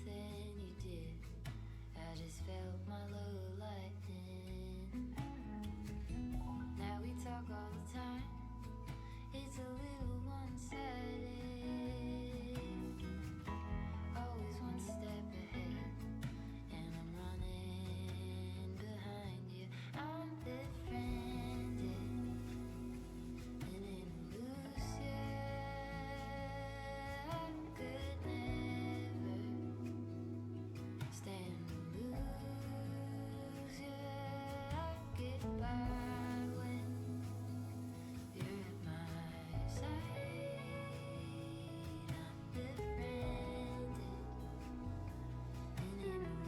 nothing you did. I just felt my love lightning. Now we talk all the time. It's a little one-sided. Always one step ahead, and I'm running behind you. I'm befriended in an illusion. I could never stand to lose you. I get by when you're at my side. I'm befriended in an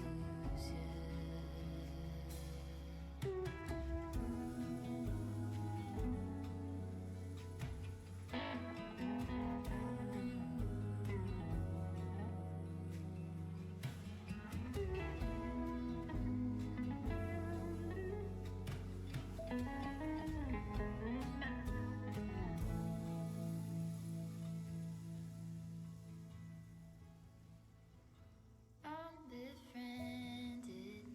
I'm befriended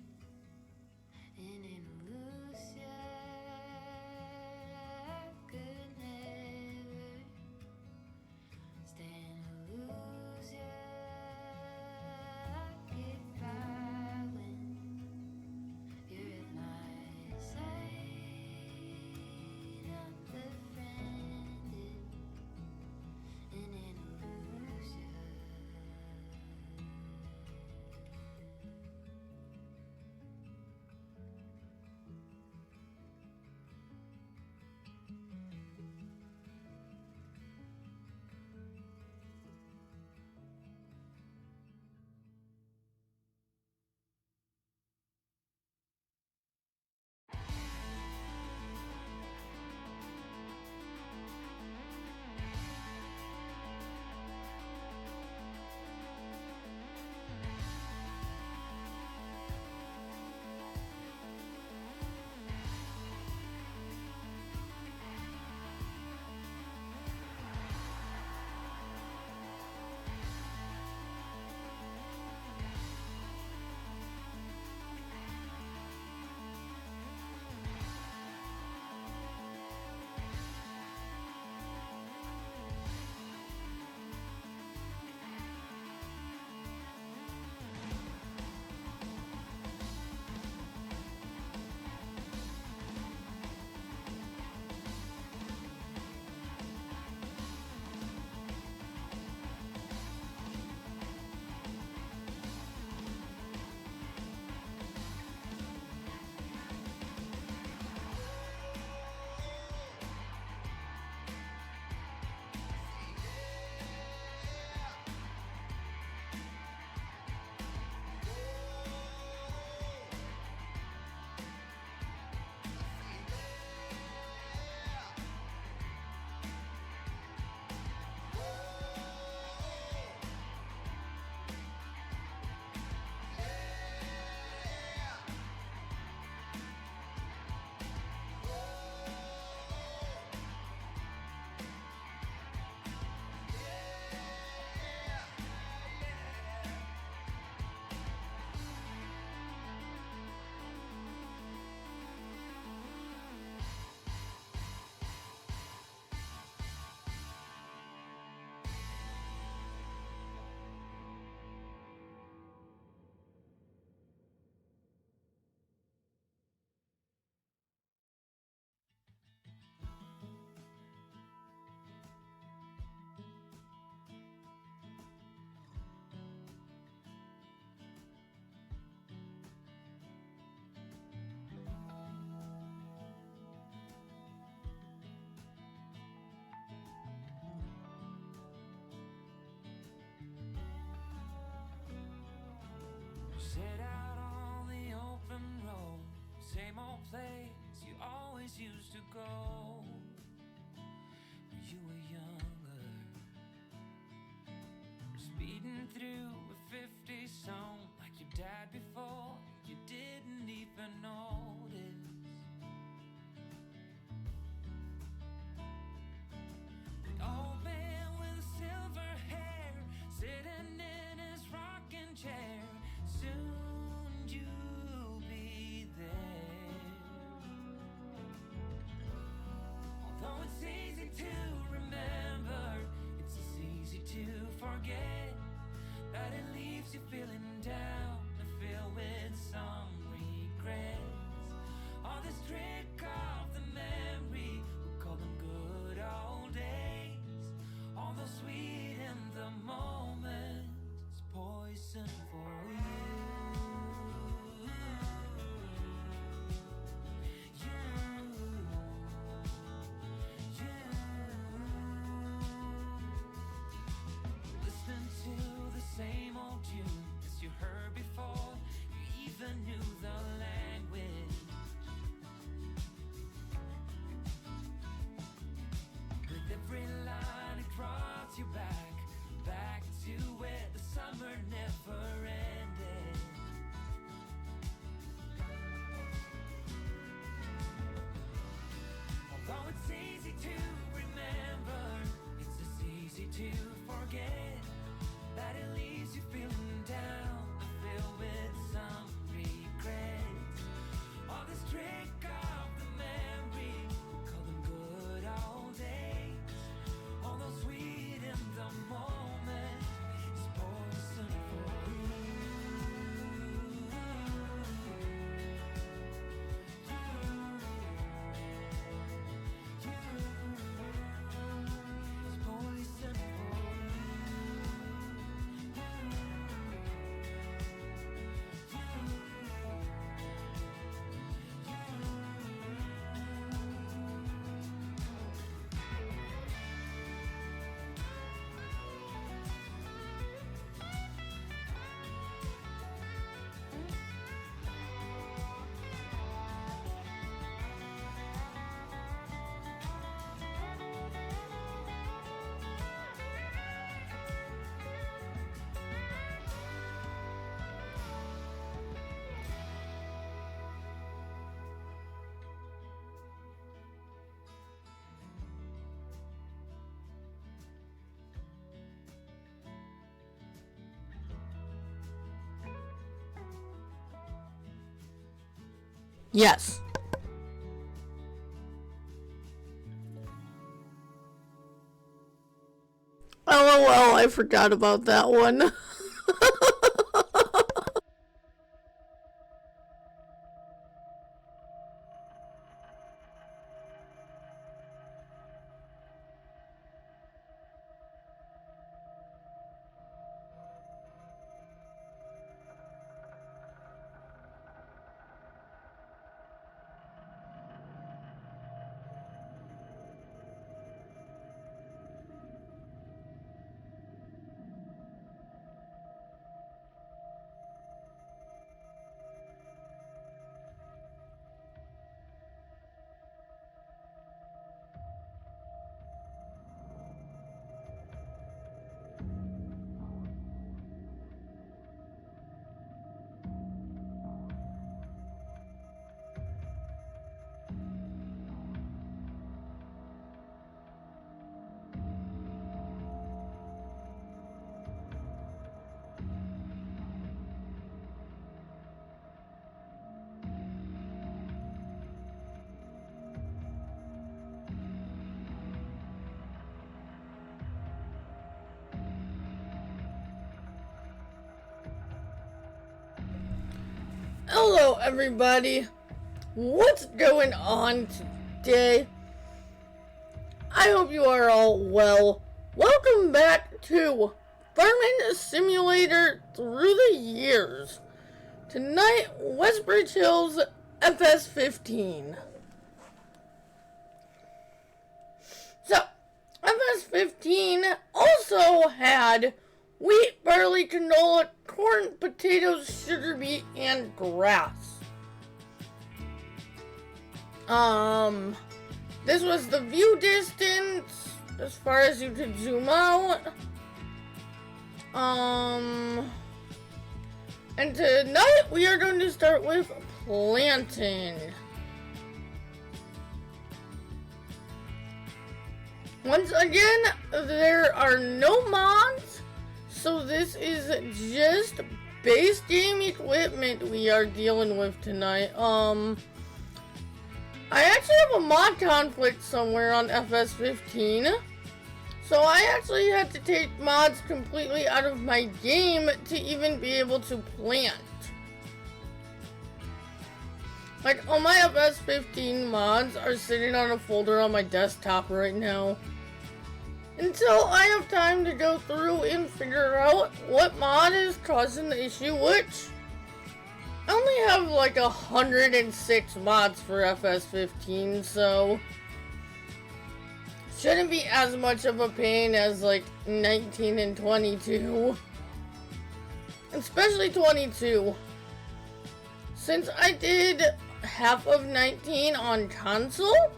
in an illusion. I could never stand to lose you. I get by when you're at my side. I'm befriended in an illusion. Set out on the open road, same old place you always used to go when you were younger. Speeding through a 50 song like your dad before, you didn't even notice. The old man with silver hair sitting in his rocking chair. Yes. LOL, I forgot about that one. Hello everybody, what's going on today? I hope you are all well. Welcome back to Farming Simulator Through the Years. Tonight, WestBridge Hills FS15. So, FS15 also had wheat, barley, canola, corn, potatoes, sugar beet, and grass. This was the view distance as far as you could zoom out. And tonight we are going to start with planting. Once again, there are no mods, so this is just base game equipment we are dealing with tonight. I actually have a mod conflict somewhere on FS15, so I actually had to take mods completely out of my game to even be able to plant. Like, all my FS15 mods are sitting on a folder on my desktop right now. Until I have time to go through and figure out what mod is causing the issue, which I only have like 106 mods for FS15, so shouldn't be as much of a pain as like 19 and 22. Especially 22. Since I did half of 19 on console,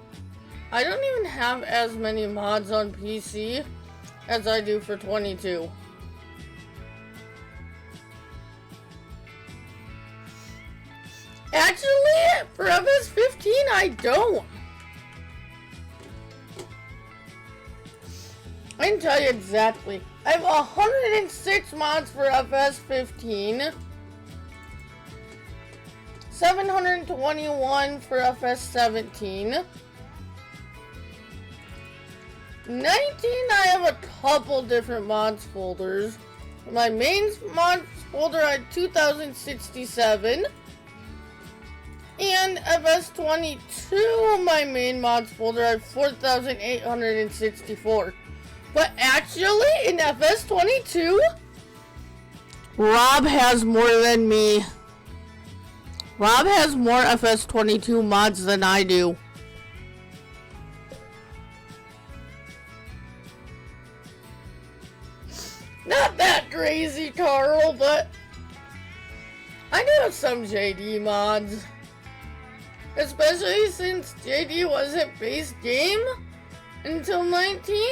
I don't even have as many mods on PC as I do for 22. Actually, for FS15, I don't. I can tell you exactly. I have 106 mods for FS15. 721 for FS17. 19, I have a couple different mods folders. My main mods folder I had 2067. And FS22, my main mods folder, I have 4,864. But actually, in FS22, Rob has more than me. Rob has more FS22 mods than I do. Not that crazy, Carl, but I do have some JD mods. Especially since JD wasn't base game until 19.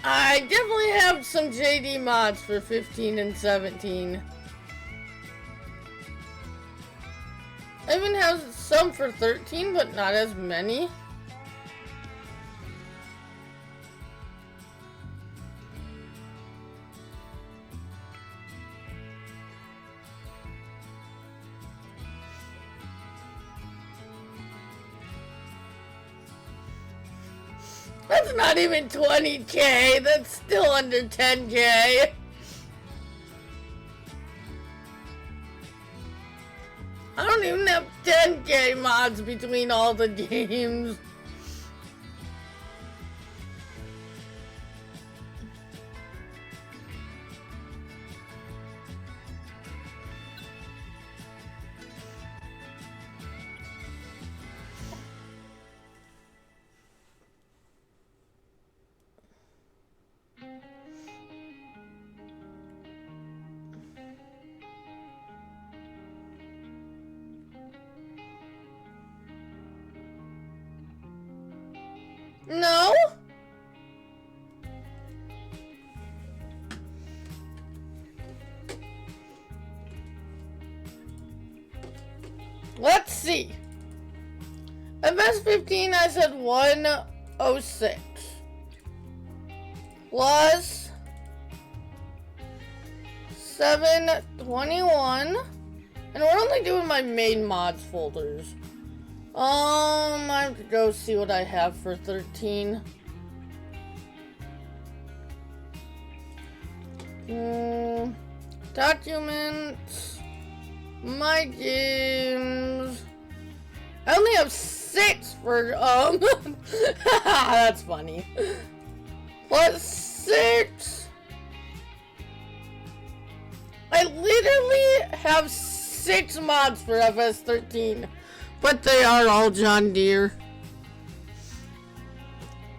I definitely have some JD mods for 15 and 17. I even have some for 13, but not as many. That's not even 20K. That's still under 10K. I don't even have 10K mods between all the games. No? Let's see. FS15, I said 106. Plus 721. And we're only doing my main mods folders. I have to go see what I have for 13. Documents. My games. I only have 6 for, that's funny. Plus 6. I literally have 6 mods for FS13. But they are all John Deere.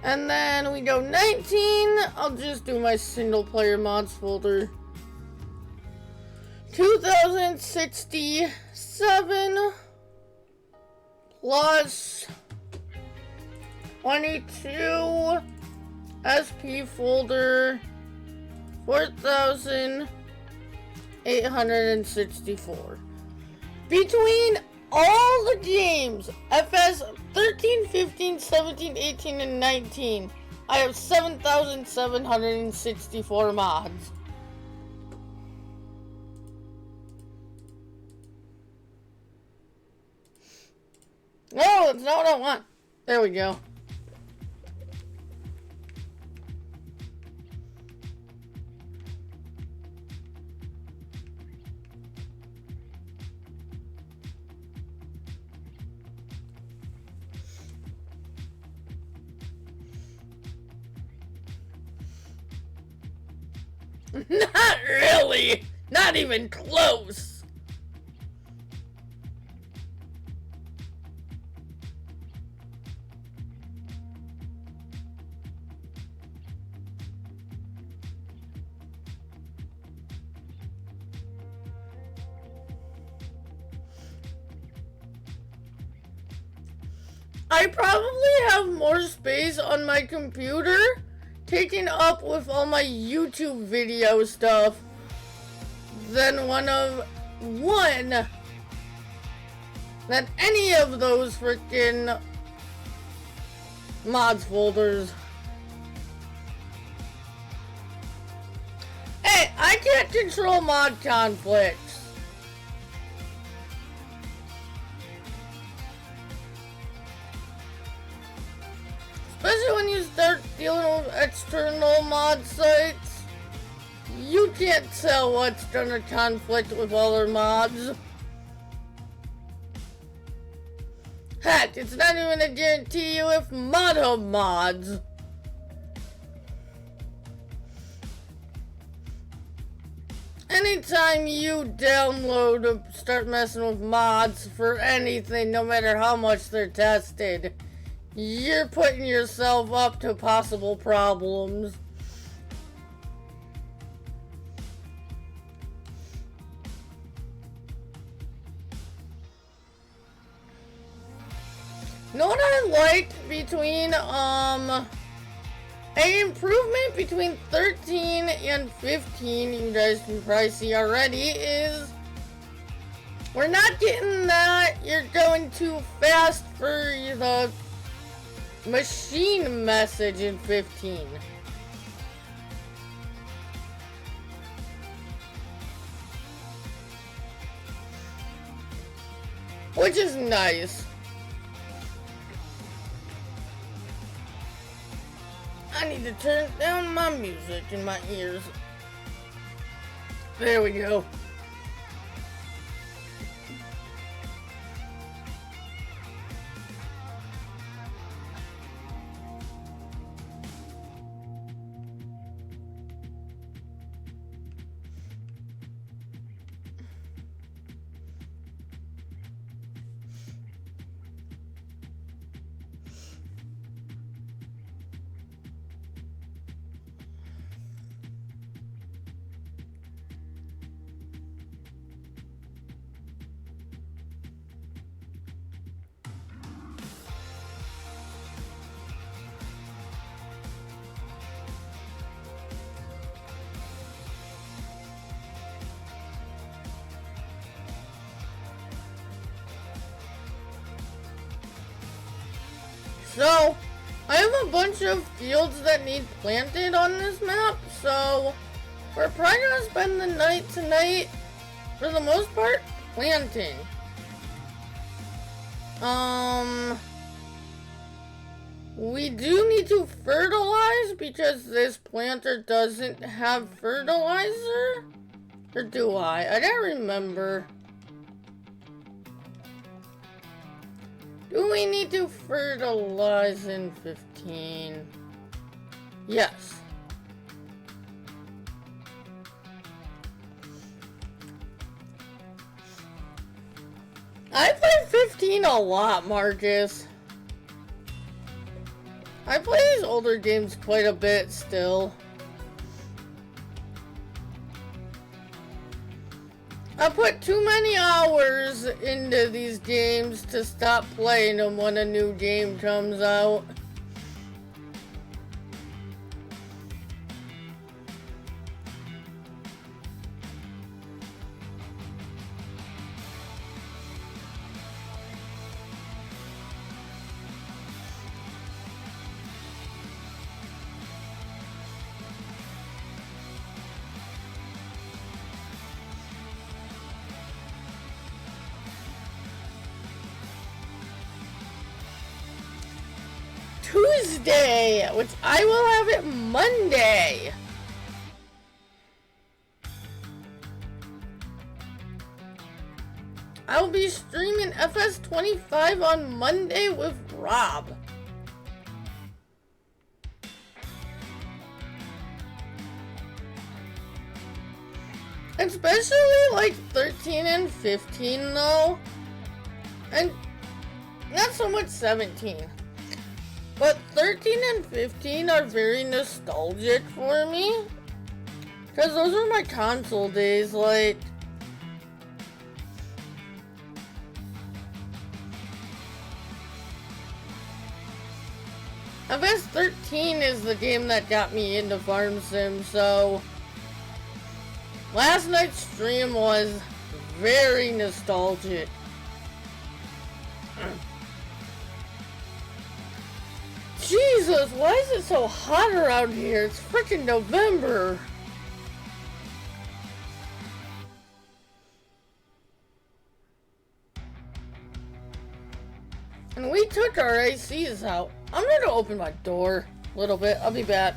And then we go 19. I'll just do my single player mods folder. 2067 plus 22 SP folder 4,864. Between all the games, FS 13, 15, 17, 18, and 19, I have 7,764 mods. No, that's not what I want. There we go. Not really! Not even close! I probably have more space on my computer taken up with all my YouTube video stuff than than any of those freaking mods folders. Hey, I can't control mod conflicts. Especially when you start dealing with external mod sites, you can't tell what's gonna conflict with other mods. Heck, it's not even a guarantee you with mod mods. Anytime you download or start messing with mods for anything, no matter how much they're tested, you're putting yourself up to possible problems. You know what I liked between, an improvement between 13 and 15, you guys can probably see already, is we're not getting that you're going too fast for the machine message in 15. Which is nice. need to turn down my music in my ears. There we go. So, I have a bunch of fields that need planted on this map, so we're probably gonna spend the night tonight, for the most part, planting. We do need to fertilize because this planter doesn't have fertilizer? Or do I? I don't remember. Do we need to fertilize in 15? Yes. I play 15 a lot, Marcus. I play these older games quite a bit still. I put too many hours into these games to stop playing them when a new game comes out. Tuesday, which I will have it Monday. I will be streaming FS15 on Monday with Rob. Especially like 13 and 15 though. And not so much 17. But 13 and 15 are very nostalgic for me. Because those are my console days, like... FS13 is the game that got me into Farm Sim, so... Last night's stream was very nostalgic. Jesus, why is it so hot around here? It's freaking November. And we took our ACs out. I'm gonna open my door a little bit. I'll be back.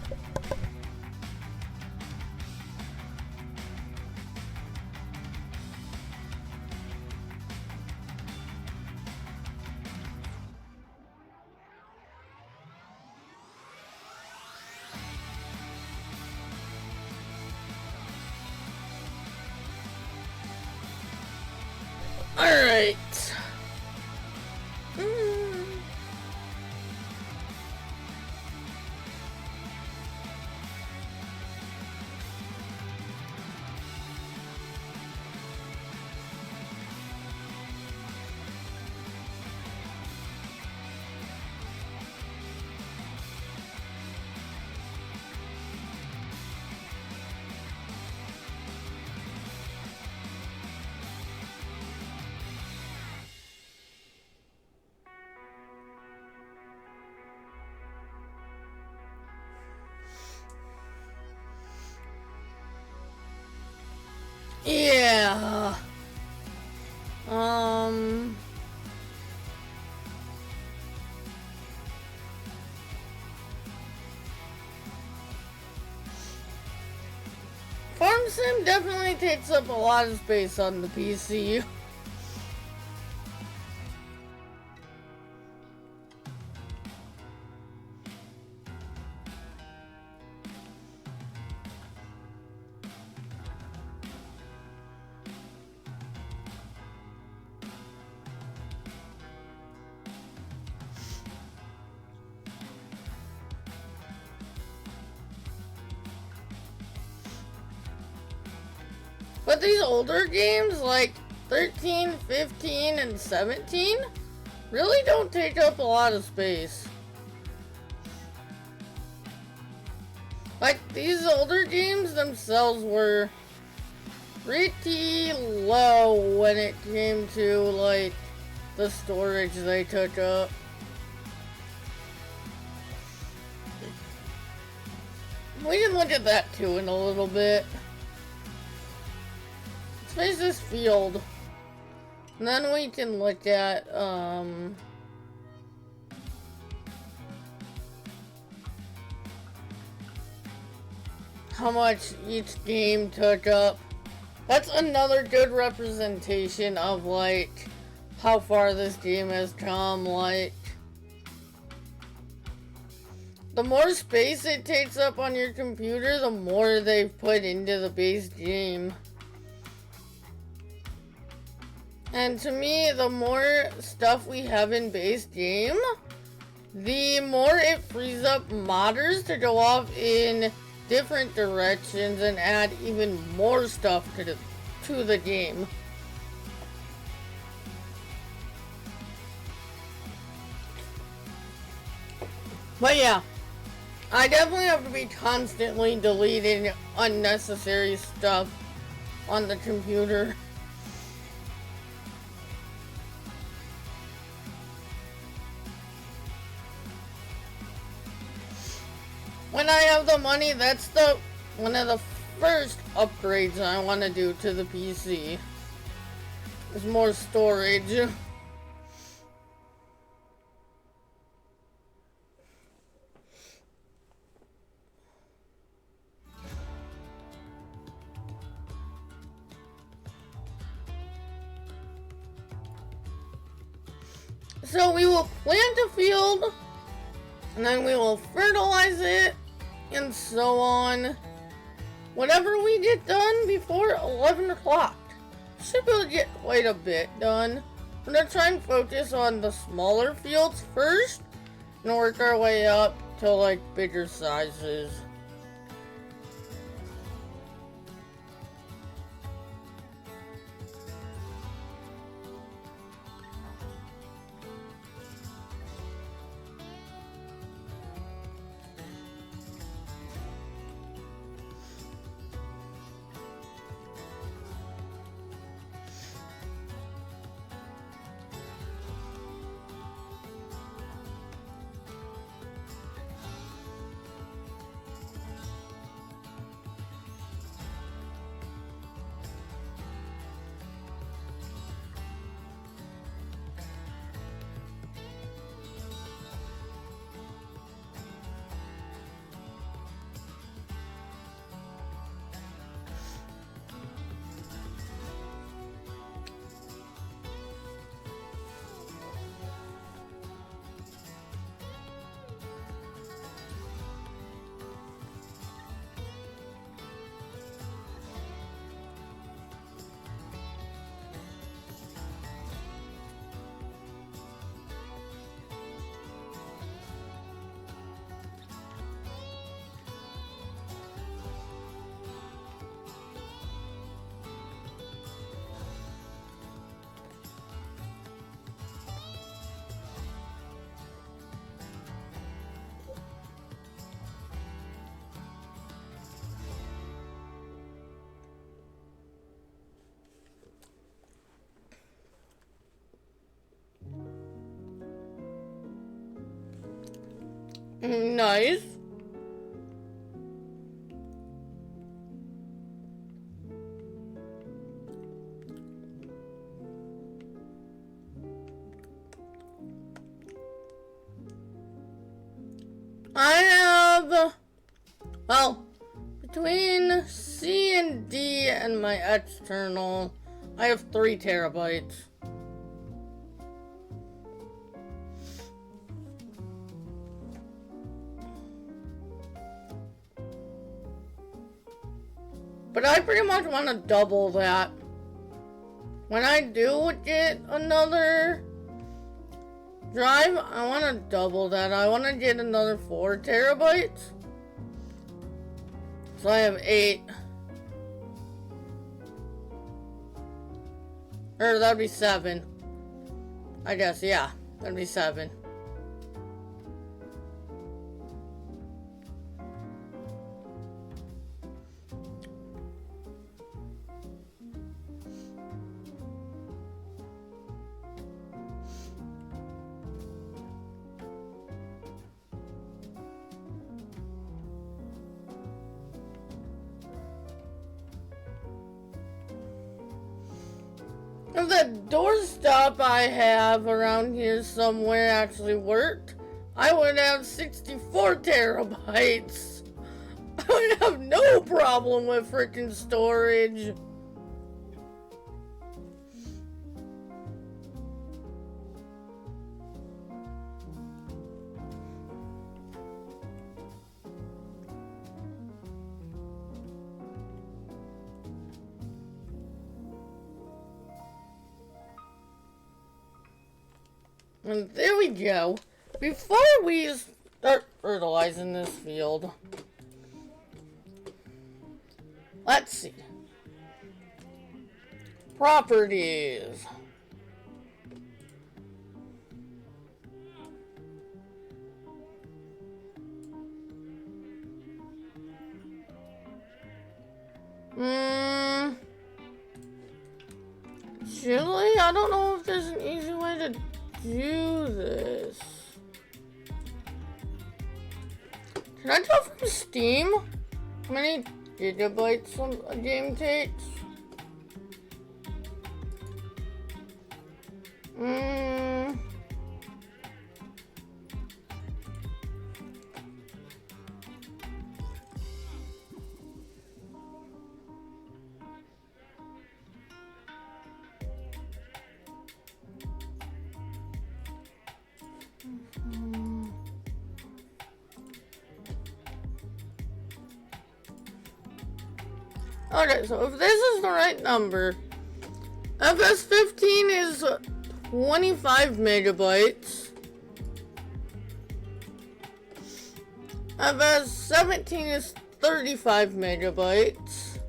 Alright. Sim definitely takes up a lot of space on the PC. But these older games, like 13, 15, and 17, really don't take up a lot of space. Like, these older games themselves were pretty low when it came to, like, the storage they took up. We can look at that too in a little bit. Space this field. And then we can look at, how much each game took up. That's another good representation of, like, how far this game has come. Like, the more space it takes up on your computer, the more they've put into the base game. And to me, the more stuff we have in base game, the more it frees up modders to go off in different directions and add even more stuff to the game. But yeah, I definitely have to be constantly deleting unnecessary stuff on the computer. When I have the money, that's one of the first upgrades I want to do to the PC. Is more storage. So we will plant a field, and then we will fertilize it, and so on. Whatever we get done before 11 o'clock. Should be able to get quite a bit done. I'm going to try and focus on the smaller fields first, and work our way up to, like, bigger sizes. Nice. I have, well, between C and SSD and my external, I have 3 terabytes. But I pretty much want to double that. When I do get another drive, I want to double that. I want to get another 4 terabytes. So I have 8. Or that'd be 7. I guess, yeah. That'd be 7. If the doorstop I have around here somewhere actually worked, I would have 64 terabytes. I would have no problem with freaking storage. And there we go. Before we start fertilizing this field, let's see. Properties. Actually, I don't know if there's an easy way to do this. Can I tell from Steam how many gigabytes a game takes? Okay, so if this is the right number, FS15 is 25 megabytes. FS17 is 35 megabytes.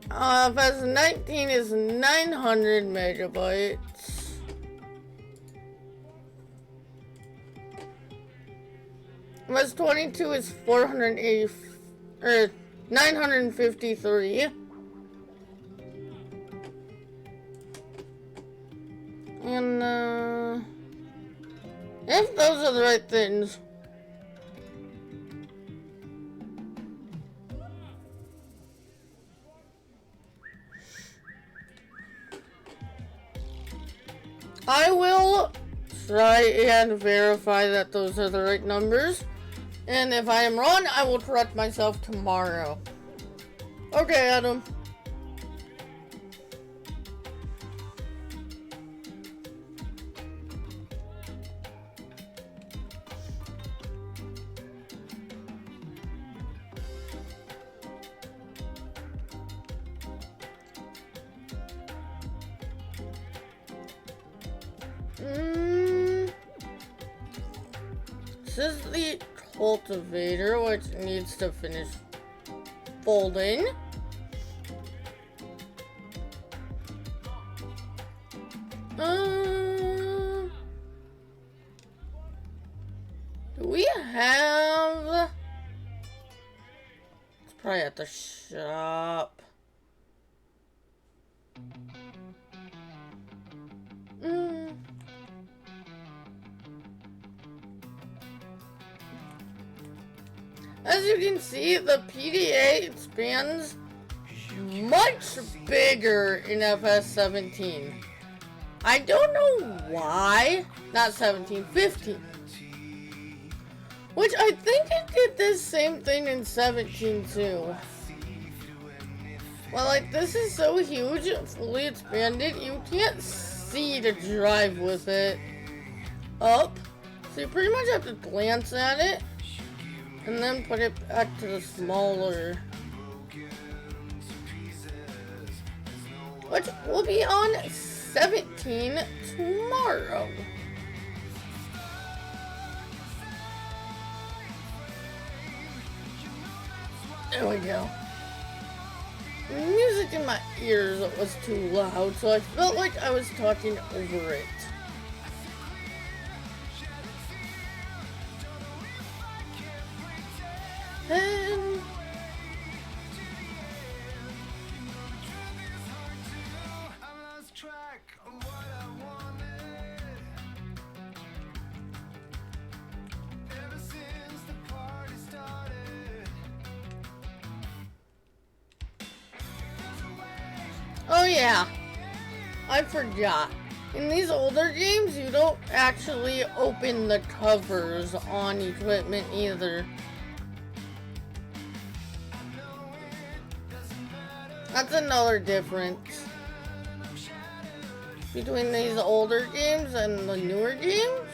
FS19 is 900 megabytes. FS22 is 480 or 953. And if those are the right things. I will try and verify that those are the right numbers. And if I am wrong, I will correct myself tomorrow. Okay, Adam. This is the cultivator, which needs to finish folding. Do we have... It's probably at the shop. As you can see, the PDA expands much bigger in FS17. I don't know why. Not 17, 15. Which I think it did this same thing in 17 too. Well, like, this is so huge, fully expanded, you can't see to drive with it up. So you pretty much have to glance at it and then put it back to the smaller. Which will be on 17 tomorrow. There we go. Music in my ears was too loud, so I felt like I was talking over it. And oh yeah, I forgot. In these older games, you don't actually open the covers on equipment either. That's another difference between these older games and the newer games.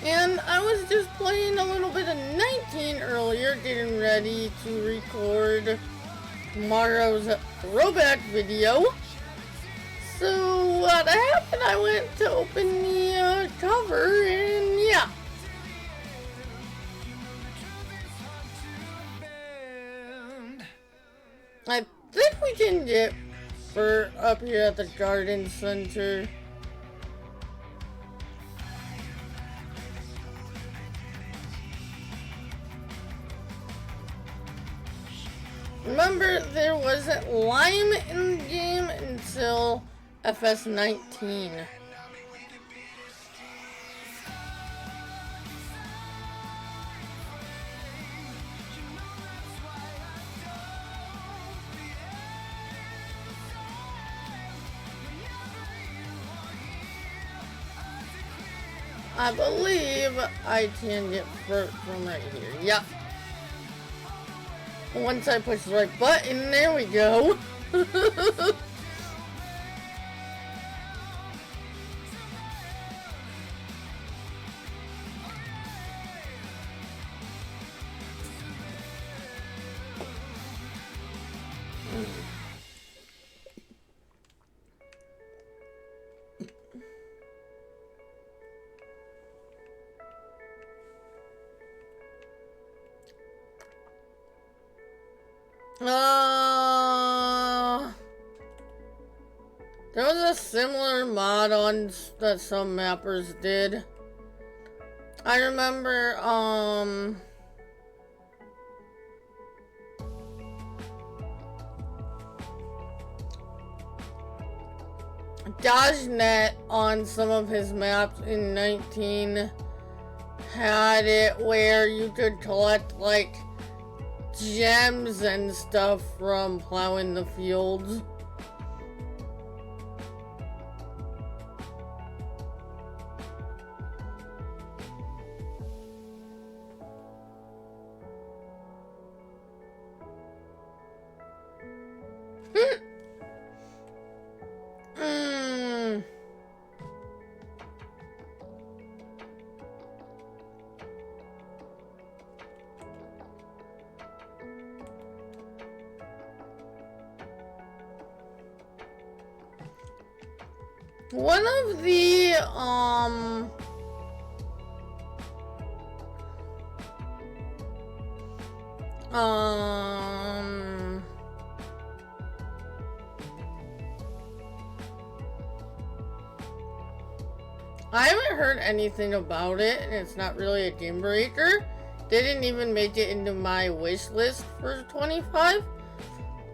And I was just playing a little bit of 19 earlier, getting ready to record tomorrow's throwback video. So what happened, I went to open the cover, and yeah. I think we can get for up here at the garden center. Remember, there wasn't lime in the game until FS15. I believe I can get fruit from right here. Yep. Once I push the right button, there we go. There was a similar mod on that some mappers did. I remember, DodgeNet on some of his maps in 19 had it where you could collect, like, gems and stuff from plowing the fields. One of the, I haven't heard anything about it, and it's not really a game breaker. Didn't even make it into my wish list for 25.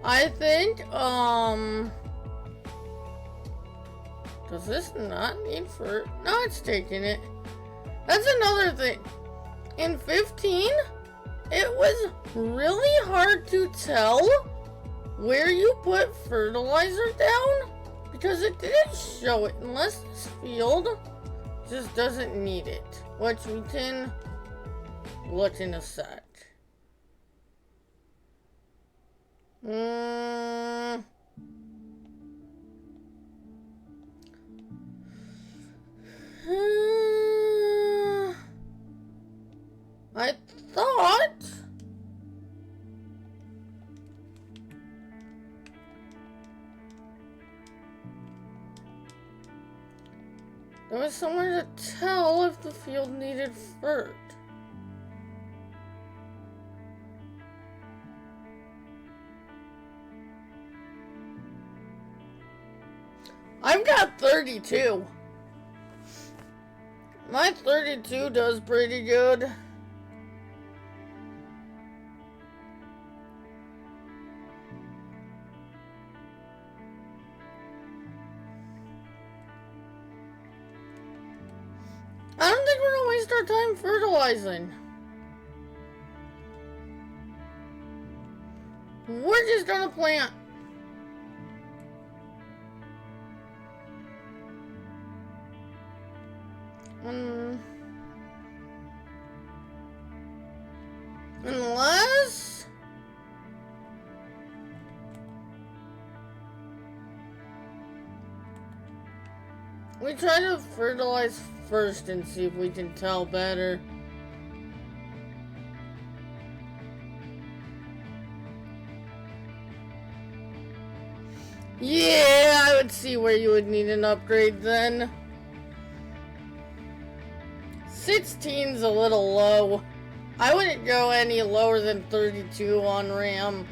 I think, does this not need fruit? No, it's taking it. That's another thing. In 15, it was really hard to tell where you put fertilizer down? Because it didn't show it unless this field just doesn't need it. Which we can look in a sec. I thought there was somewhere to tell if the field needed fert. I've got 32. My 32 does pretty good. I don't think we're gonna waste our time fertilizing. We're just gonna plant. Unless we try to fertilize first and see if we can tell better. Yeah, I would see where you would need an upgrade then. 16's a little low. I wouldn't go any lower than 32 on RAM.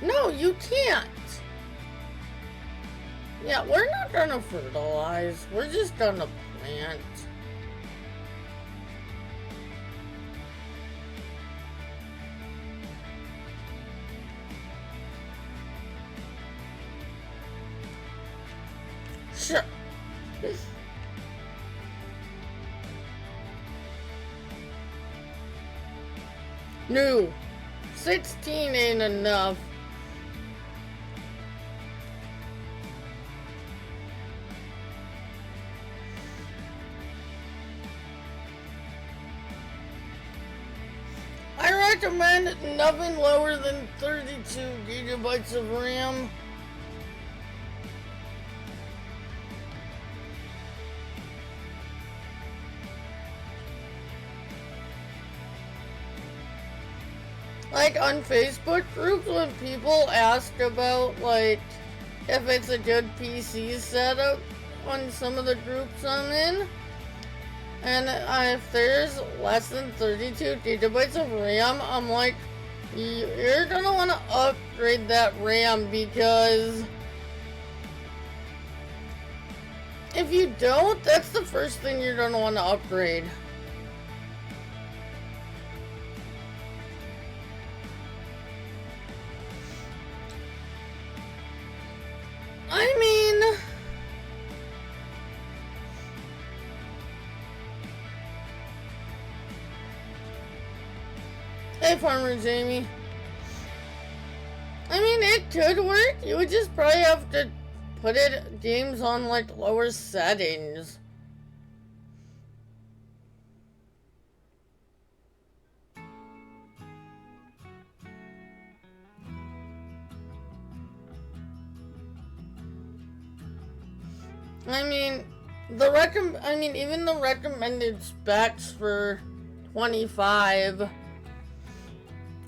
No, you can't. Yeah, we're not gonna fertilize. We're just gonna plant. Sure. No. 16 ain't enough. I recommend nothing lower than 32 gigabytes of RAM. Like on Facebook groups when people ask about like if it's a good PC setup on some of the groups I'm in, and if there's less than 32 gigabytes of RAM, I'm like, you're gonna want to upgrade that RAM, because if you don't, that's the first thing you're gonna want to upgrade. I mean, hey Farmer Jamie. I mean, it could work. You would just probably have to put games on like lower settings. I mean, even the recommended specs for 25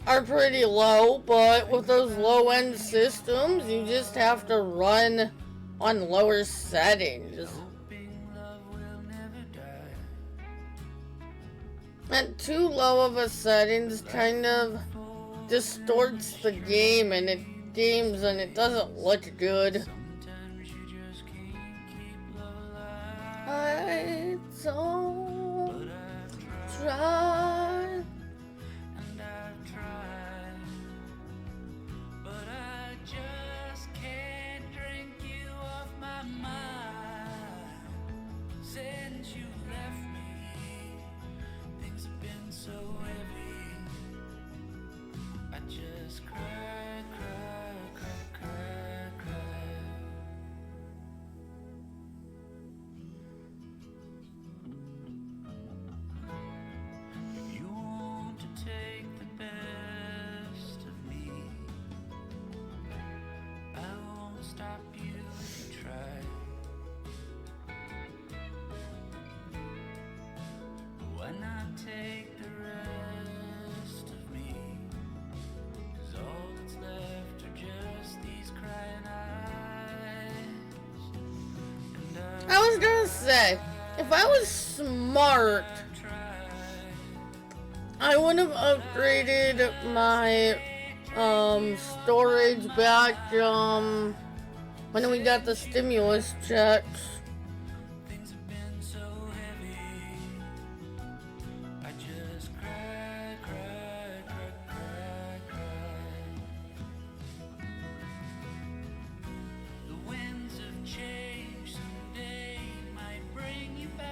are pretty low, but with those low-end systems, you just have to run on lower settings. And too low of a settings kind of distorts the game, and it doesn't look good. I don't try, and I've tried, but I just can't drink you off my mind. Since you left me, take the rest of me, 'cause all that's left are just these crying eyes. And I was gonna say, if I was smart, I've tried. I would have upgraded my storage back when we got the stimulus checks. Things have been so heavy. I just cry, cry, cry, cry, cry. The winds have changed. Someday might bring you back.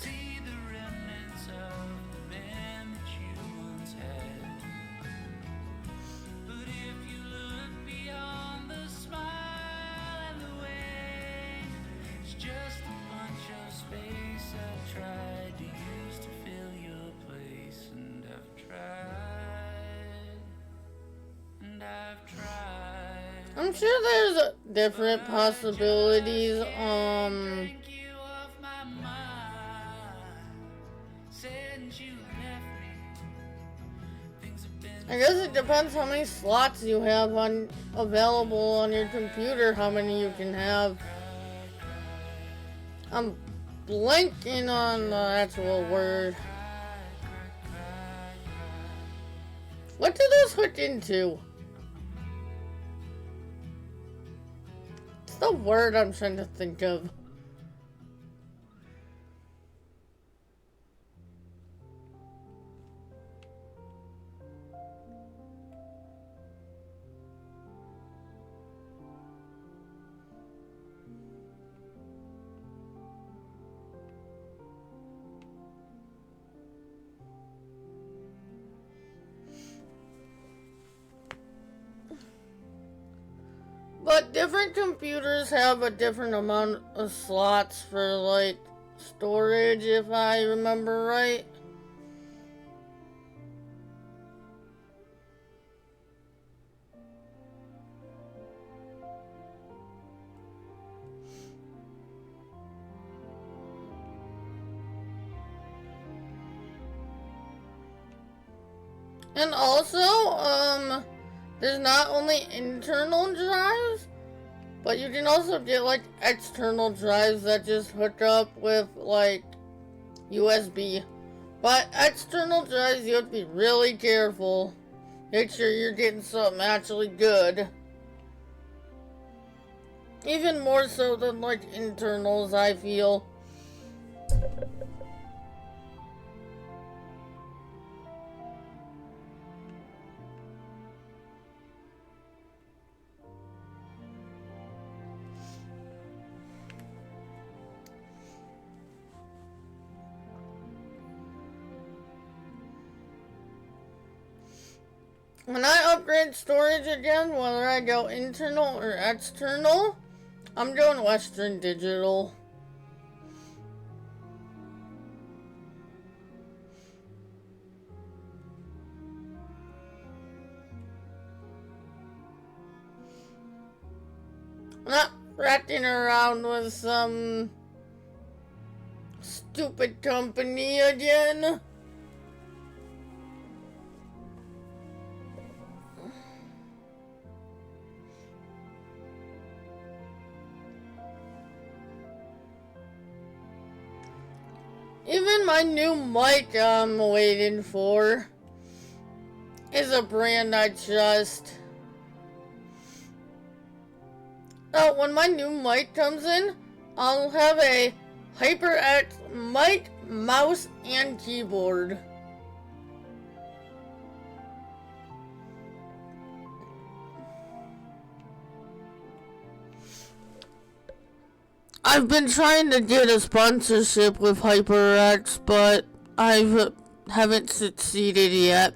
See the remnants of the man that you once had. But if you look beyond the smile and the way, it's just a bunch of space I've tried to use to fill your place. And I've tried, and I've tried. I'm sure there's different possibilities. Take you off my mind since you left me. Things have been I guess it depends how many slots you have available on your computer, how many you can have. I'm blanking on the actual word. What do those hook into? It's the word I'm trying to think of. But different computers have a different amount of slots for, like, storage, if I remember right. And also, there's not only internal drives, but you can also get, like, external drives that just hook up with, like, USB. But external drives, you have to be really careful. Make sure you're getting something actually good. Even more so than, like, internals, I feel. When I upgrade storage again, whether I go internal or external, I'm going Western Digital. I'm not ratting around with some stupid company again. Even my new mic I'm waiting for is a brand I trust. Oh, when my new mic comes in, I'll have a HyperX mic, mouse, and keyboard. I've been trying to get a sponsorship with HyperX, but I haven't succeeded yet.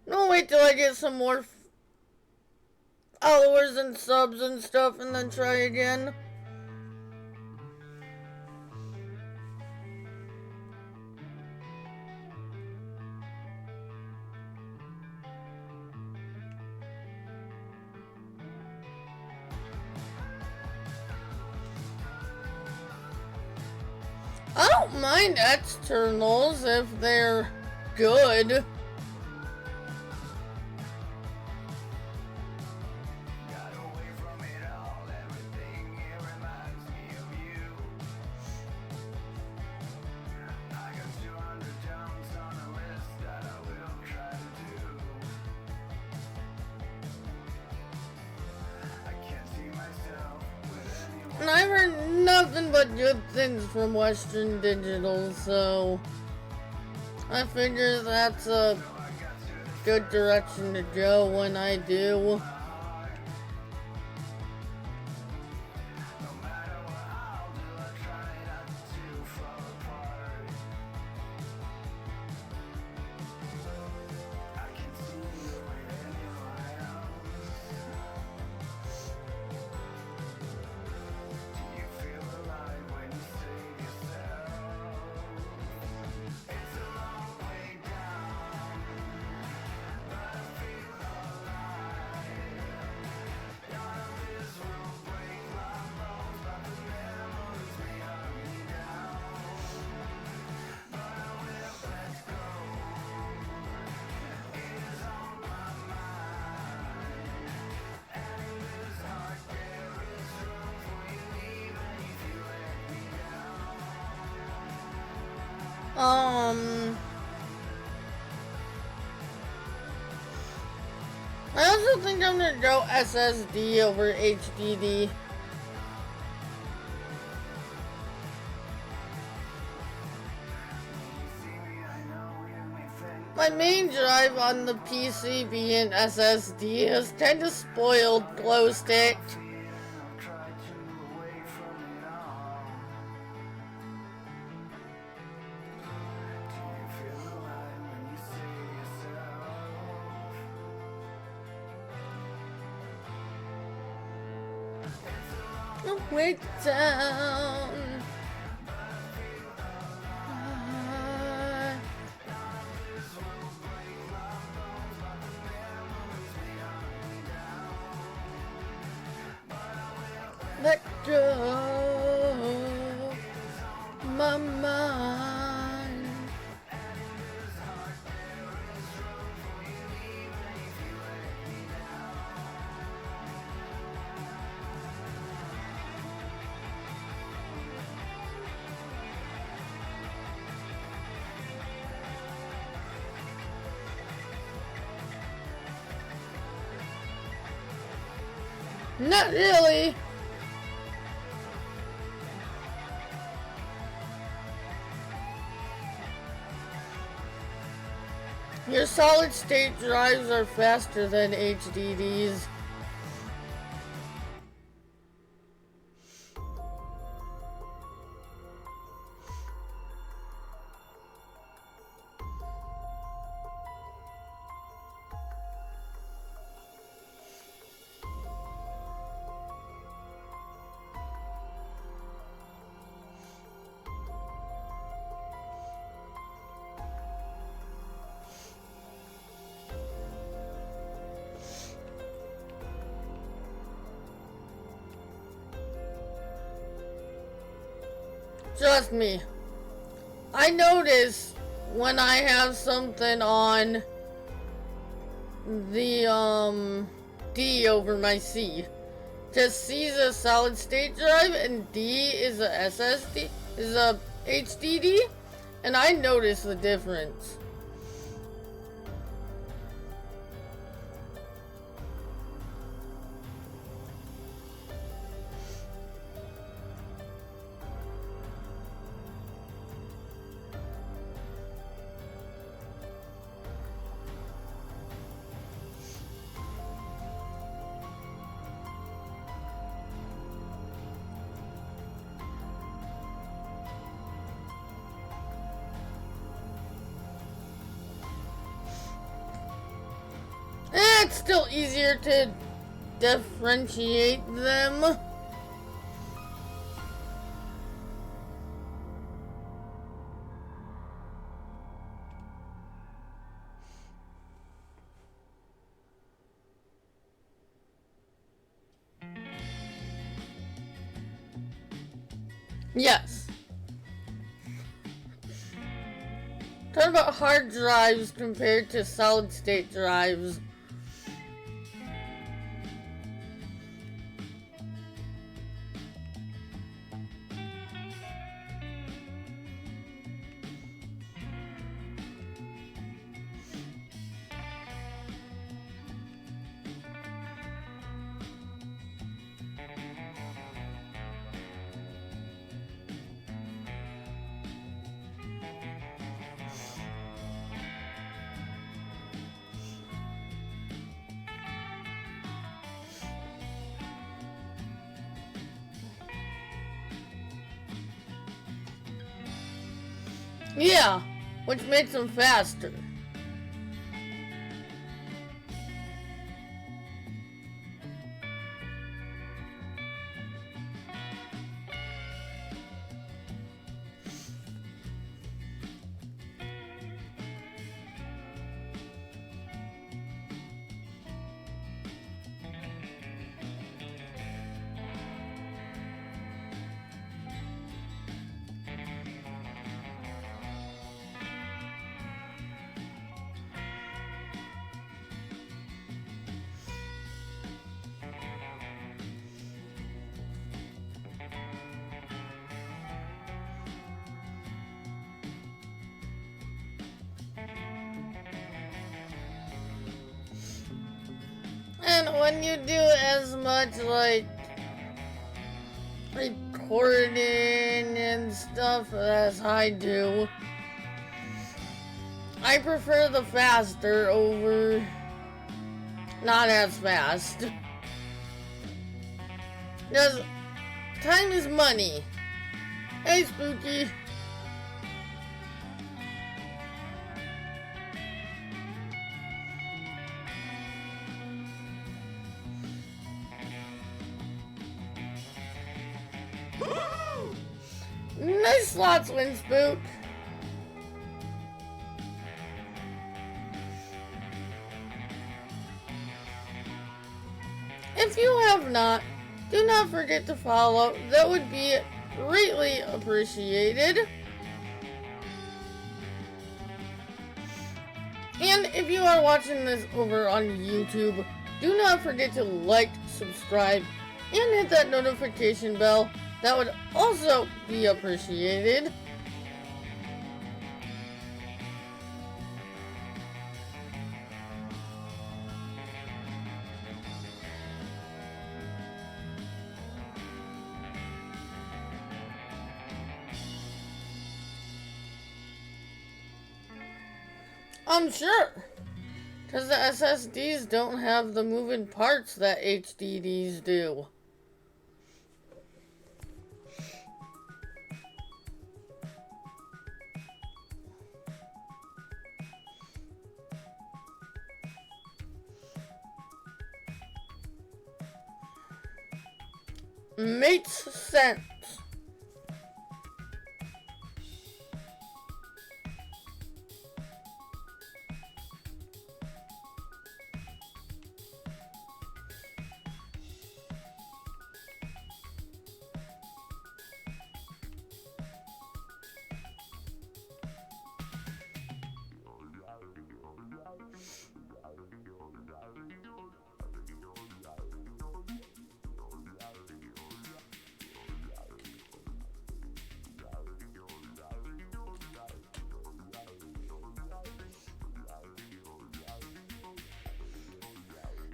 No, wait till I get some more followers and subs and stuff and then try again. I don't mind externals if they're good. And I've heard nothing but good things from Western Digital, so I figure that's a good direction to go when I do. I also think I'm gonna go SSD over HDD. My main drive on the PC being SSD is kinda spoiled glow stick. Way down. Let go my mind. Not really. Your solid state drives are faster than HDDs. Trust me, I notice when I have something on the D over my C. Just C is a solid state drive and D is a SSD, is a HDD, and I notice the difference. It's still easier to differentiate them. Yes. Talk about hard drives compared to solid state drives. Yeah, which makes them faster. And when you do as much like recording and stuff as I do, I prefer the faster over not as fast. Because time is money. Hey, Spooky. Nice slots, Winspook. If you have not, do not forget to follow. That would be greatly appreciated. And if you are watching this over on YouTube, do not forget to like, subscribe, and hit that notification bell. That would also be appreciated. I'm sure. Because the SSDs don't have the moving parts that HDDs do. Makes sense.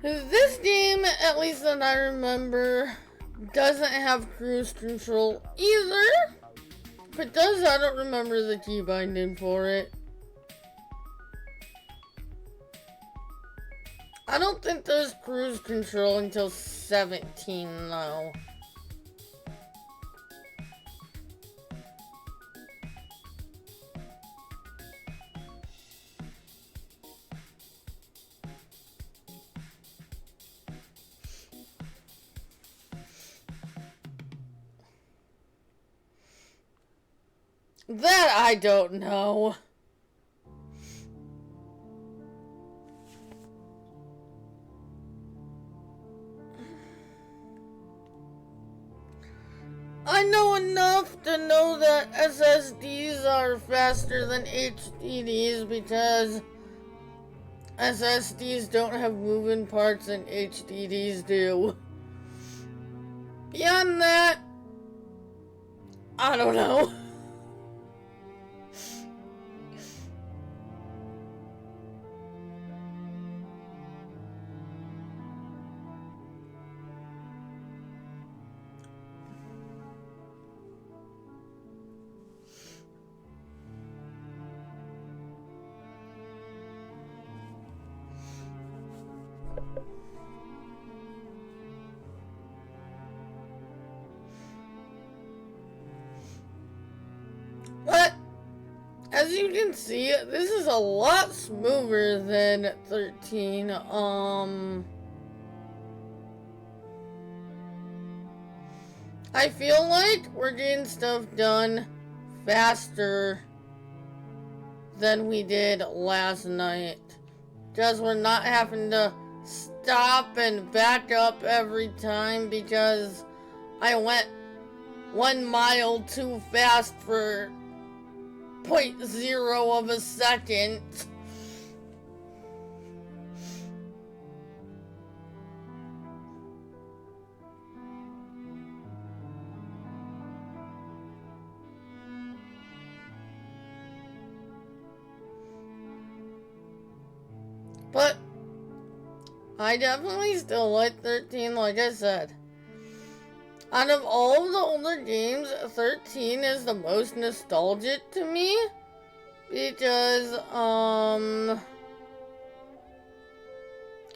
This game, at least that I remember, doesn't have cruise control either. If it does, I don't remember the key binding for it. I don't think there's cruise control until 17 though. That I don't know. I know enough to know that SSDs are faster than HDDs because SSDs don't have moving parts and HDDs do. Beyond that, I don't know. But, as you can see, this is a lot smoother than 13. I feel like we're getting stuff done faster than we did last night. Because we're not having to stop and back up every time because I went 1 mile too fast for 0.0 of a second. But I definitely still like 13, like I said. Out of all of the older games, 13 is the most nostalgic to me. Because,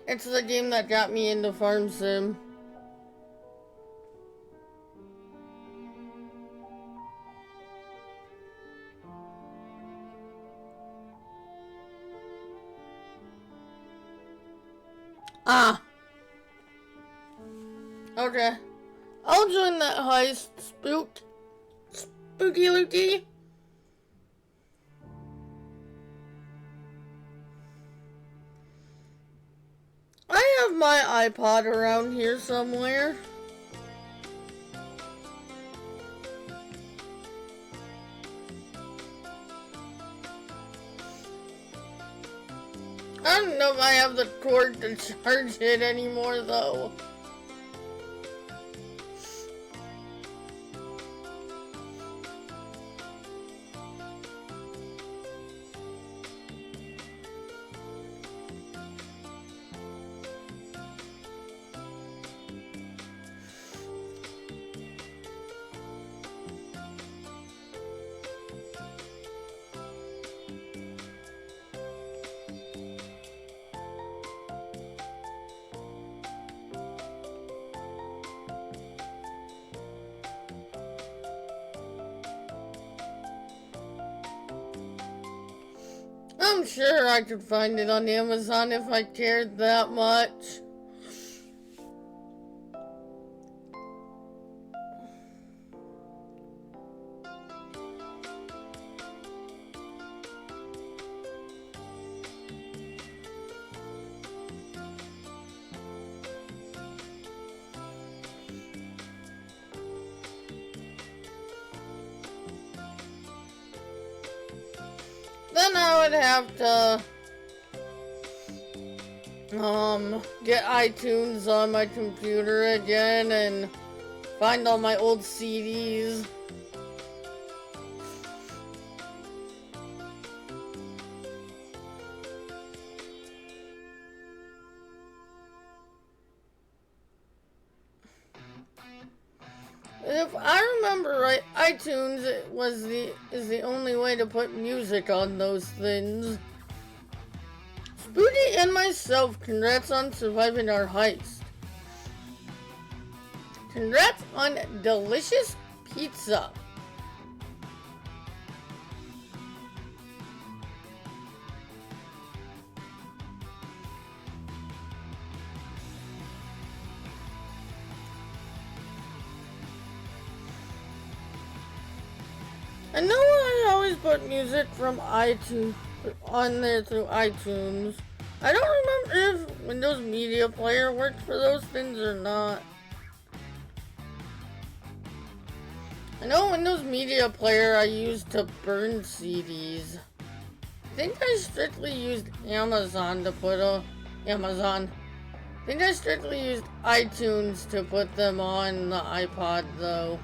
it's the game that got me into Farm Sim. Ah. Okay. I'll join that heist, Spooky Looky. I have my iPod around here somewhere. I don't know if I have the cord to charge it anymore, though. I'm sure I could find it on Amazon if I cared that much. Then I would have to get iTunes on my computer again and find all my old CDs. If I remember right, iTunes is the only way to put music on those things. Spooky and myself, congrats on surviving our heist. Congrats on delicious pizza. I know I always put music from iTunes on there through iTunes. I don't remember if Windows Media Player worked for those things or not. I know Windows Media Player I used to burn CDs. I think I strictly used Amazon to put I think I strictly used iTunes to put them on the iPod though.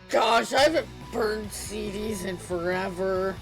Gosh, I haven't burned CDs in forever.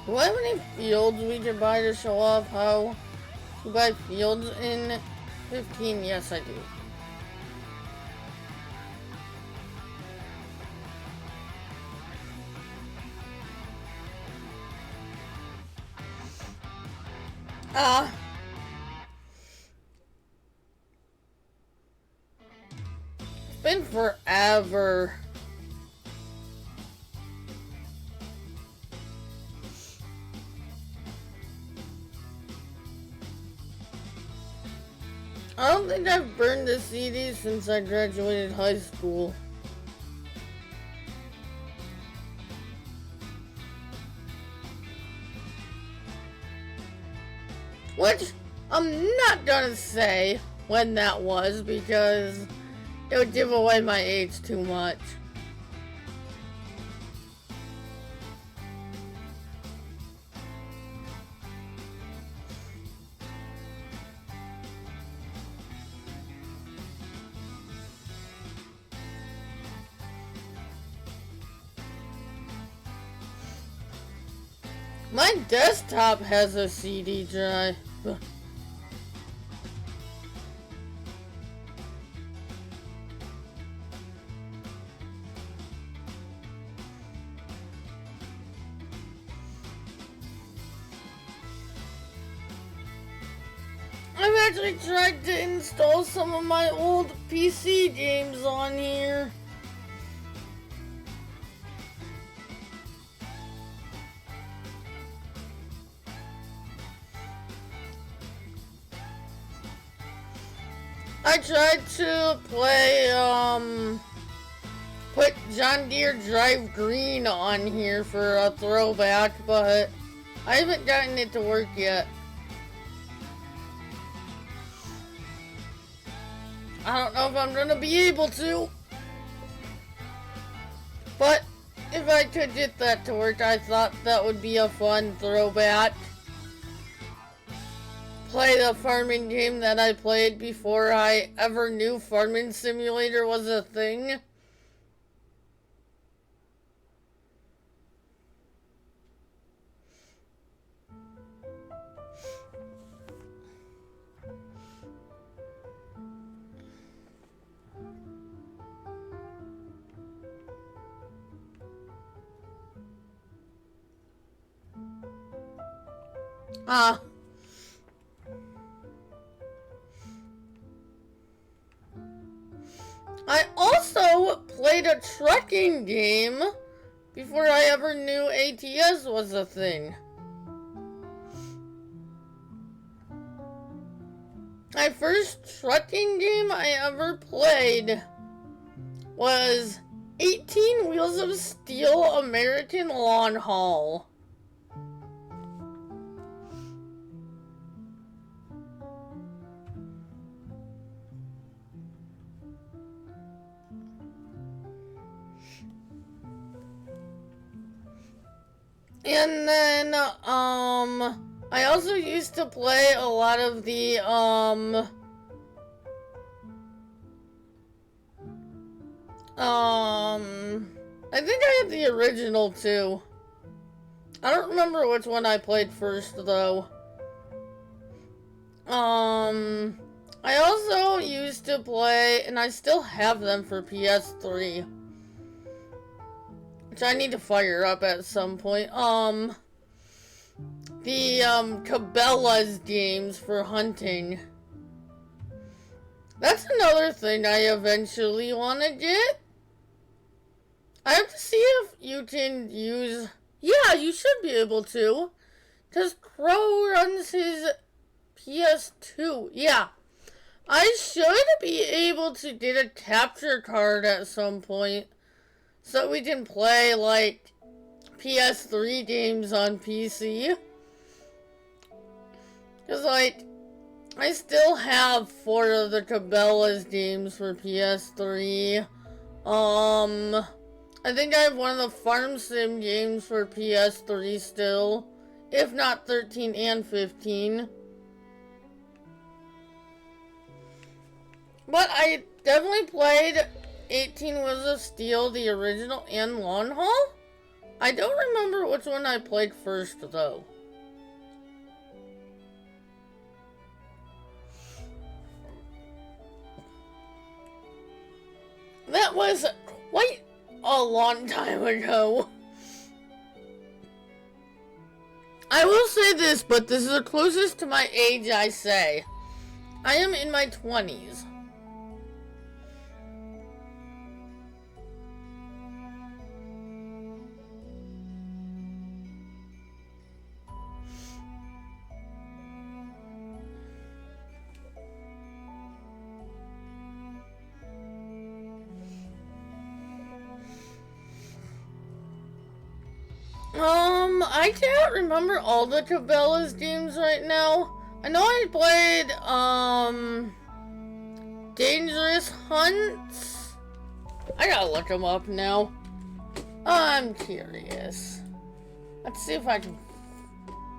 Do I have any fields we can buy to show off how to buy fields in 15? Yes, I do. It's been forever. I don't think I've burned a CD since I graduated high school. Which, I'm not gonna say when that was because it would give away my age too much. My desktop has a CD drive. I've actually tried to install some of my old PC games on here. I tried to play, put John Deere Drive Green on here for a throwback, but I haven't gotten it to work yet. I don't know if I'm gonna be able to, but if I could get that to work, I thought that would be a fun throwback. Play the farming game that I played before I ever knew Farming Simulator was a thing. I also played a trucking game before I ever knew ATS was a thing. My first trucking game I ever played was 18 Wheels of Steel American Lawn Haul. And then, I also used to play a lot of the, I think I had the original too. I don't remember which one I played first though. I also used to play, and I still have them for PS3, which I need to fire up at some point. The, Cabela's games for hunting. That's another thing I eventually want to get. I have to see if you can use... Yeah, you should be able to. Because Crow runs his PS2. Yeah. I should be able to get a capture card at some point. So we can play, like, PS3 games on PC. Because, like, I still have 4 of the Cabela's games for PS3. I think I have one of the Farm Sim games for PS3 still. If not 13 and 15. But I definitely played 18 Wheels of Steel, the original, and Lawn Haul. I don't remember which one I played first, though. That was quite a long time ago. I will say this, but this is the closest to my age I say. I am in my 20s. I can't remember all the Cabela's games right now. I know I played, Dangerous Hunts. I gotta look them up now. I'm curious. Let's see if I can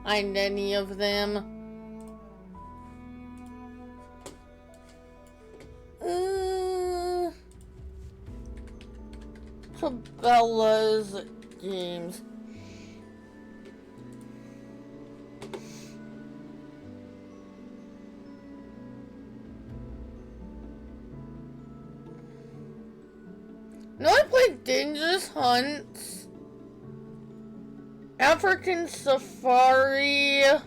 find any of them. Cabela's games. No, I played Dangerous Hunts, African Safari. I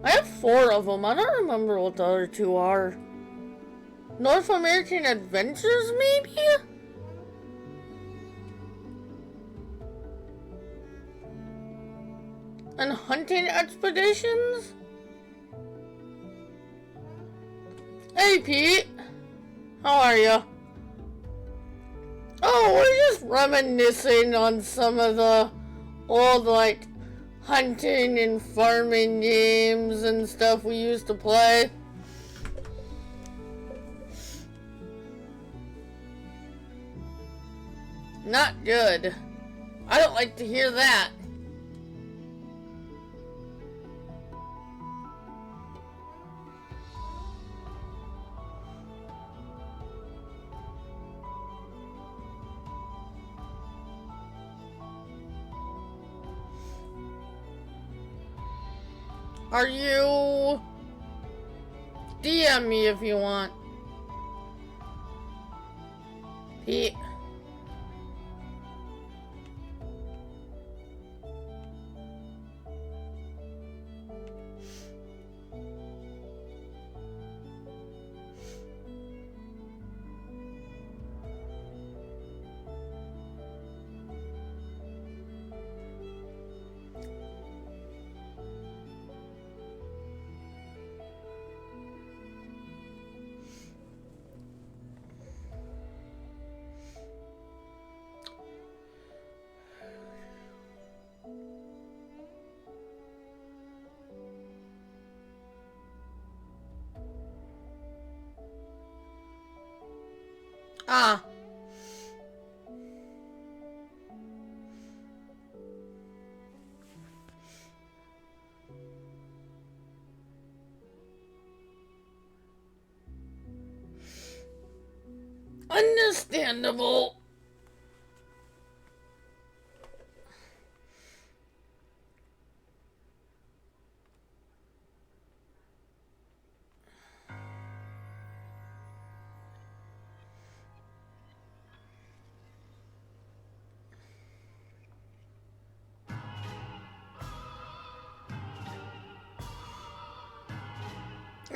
have 4 of them. I don't remember what the other 2 are. North American Adventures, maybe? And Hunting Expeditions? Hey, Pete. How are you? Oh, we're just reminiscing on some of the old, like, hunting and farming games and stuff we used to play. Not good. I don't like to hear that. Are you... DM me if you want. Pete. Ah. Understandable.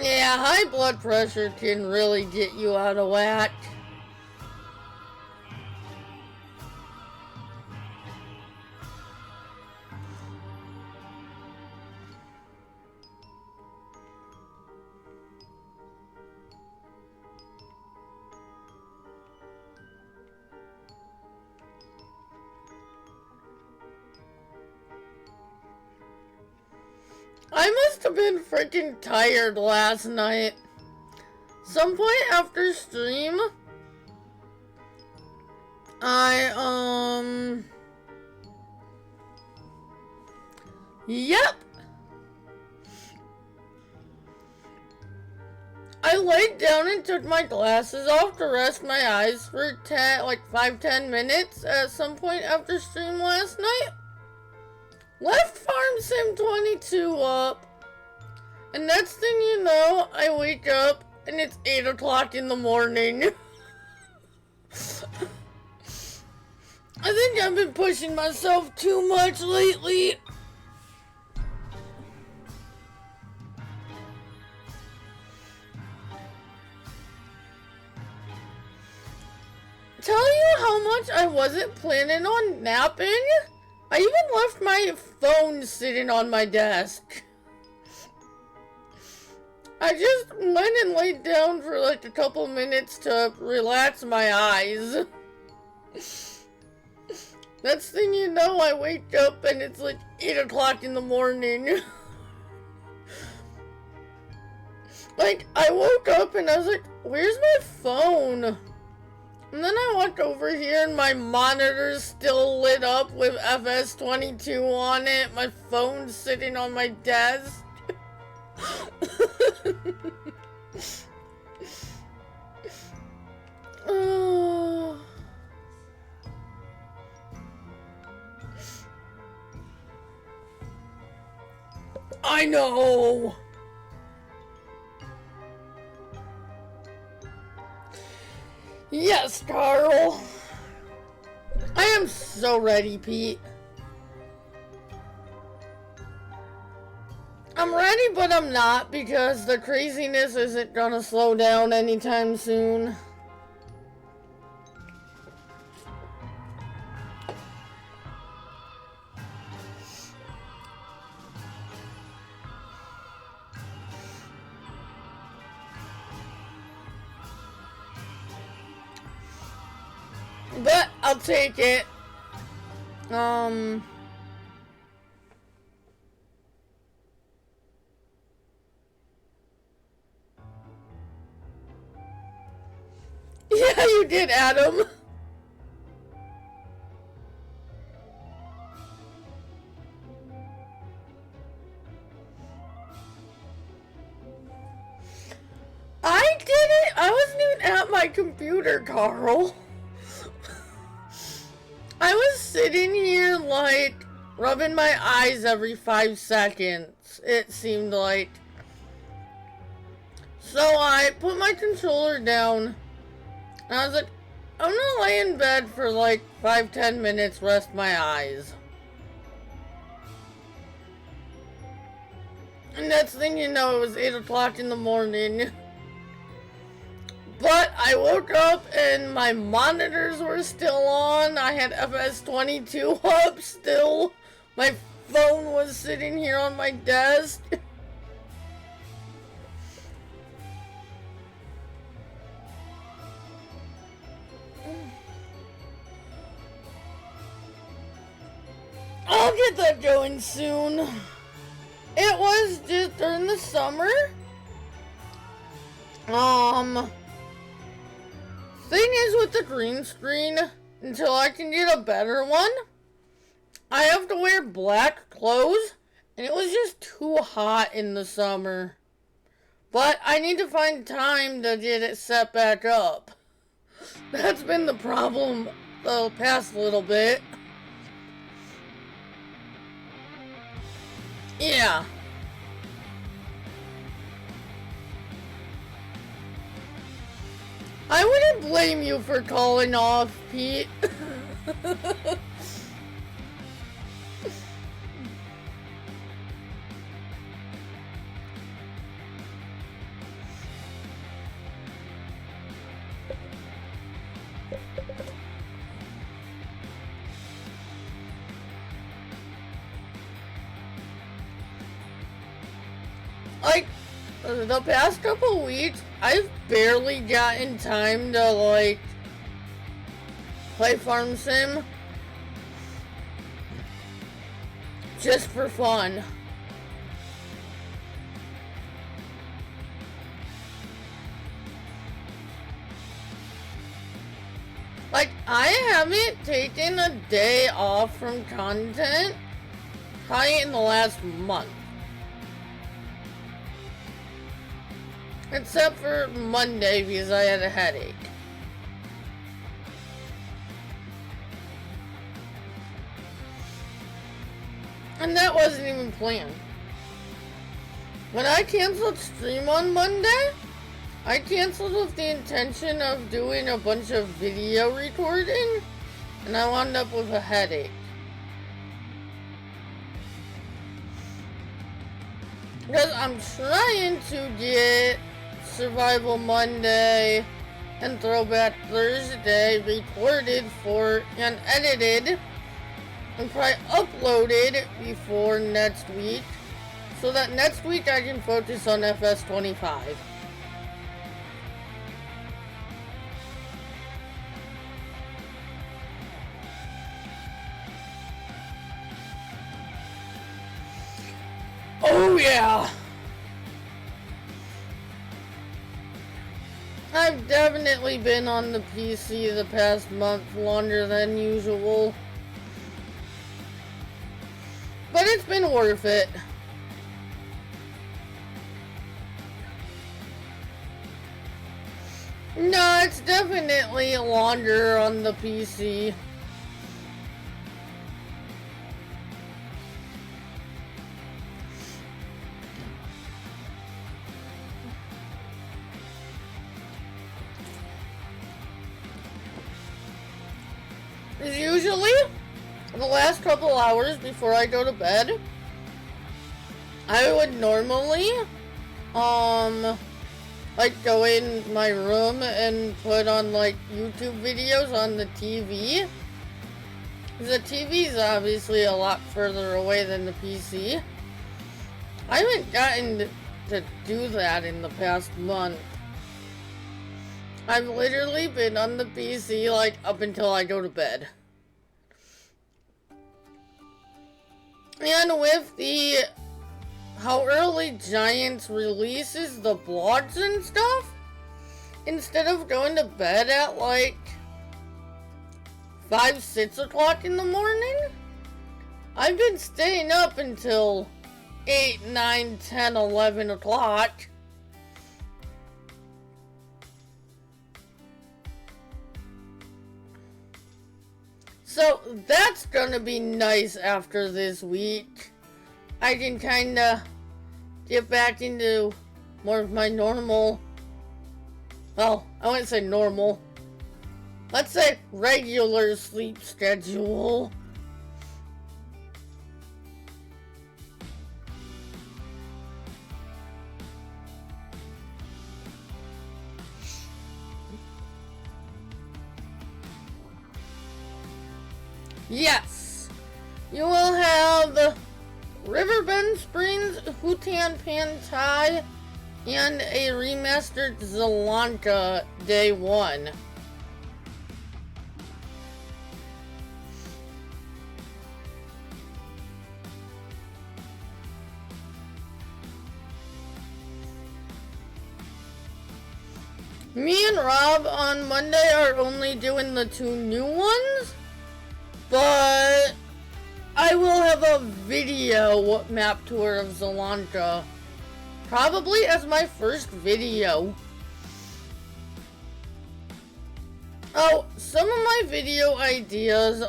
Yeah, high blood pressure can really get you out of whack. I must have been freaking tired last night. Some point after stream, Yep. I laid down and took my glasses off to rest my eyes for 5-10 minutes at some point after stream last night. Left Farm Sim 22 up. And next thing you know, I wake up and it's 8 o'clock in the morning. I think I've been pushing myself too much lately. Tell you how much I wasn't planning on napping? I even left my phone sitting on my desk. I just went and laid down for like a couple minutes to relax my eyes. Next thing you know, I wake up and it's like 8 o'clock in the morning. Like, I woke up and I was like, where's my phone? And then I walked over here and my monitor's still lit up with FS15 on it. My phone's sitting on my desk. Oh. I know. Yes, Carl. I am so ready, Pete. I'm ready, but I'm not, because the craziness isn't gonna slow down anytime soon. But I'll take it. Yeah, you did, Adam. I didn't. I wasn't even at my computer, Carl. I was sitting here, like, rubbing my eyes every 5 seconds, it seemed like. So I put my controller down, and I was like, I'm gonna lay in bed for like 5-10 minutes, rest my eyes. And next thing you know, it was 8 o'clock in the morning. But I woke up and my monitors were still on. I had FS15 up still. My phone was sitting here on my desk. I'll get that going soon. It was just during the summer. thing is with the green screen, until I can get a better one, I have to wear black clothes, and it was just too hot in the summer. But I need to find time to get it set back up. That's been the problem the past little bit. Yeah. I wouldn't blame you for calling off, Pete. Like, the past couple weeks, I've barely gotten time to, like, play Farm Sim. Just for fun. Like, I haven't taken a day off from content probably in the last month. Except for Monday because I had a headache. And that wasn't even planned. When I canceled stream on Monday, I canceled with the intention of doing a bunch of video recording, and I wound up with a headache. Because I'm trying to get Survival Monday and Throwback Thursday recorded for and edited and probably uploaded before next week, so that next week I can focus on FS15. Oh yeah! I've definitely been on the PC the past month longer than usual. But it's been worth it. No, it's definitely longer on the PC. Usually, the last couple hours before I go to bed, I would normally, like go in my room and put on like YouTube videos on the TV. The TV is obviously a lot further away than the PC. I haven't gotten to do that in the past month. I've literally been on the PC like up until I go to bed. And with the how early Giants releases the blogs and stuff, instead of going to bed at like 5, 6 o'clock in the morning, I've been staying up until 8, 9, 10, 11 o'clock. So that's gonna be nice after this week. I can kinda get back into more of my normal, well, I wouldn't say normal, let's say regular sleep schedule. Yes, you will have Riverbend Springs, Hutan Pantai, and a remastered Zelanka Day 1. Me and Rob on Monday are only doing the 2 new ones, but I will have a video map tour of Zalanta, probably as my first video. Oh, some of my video ideas,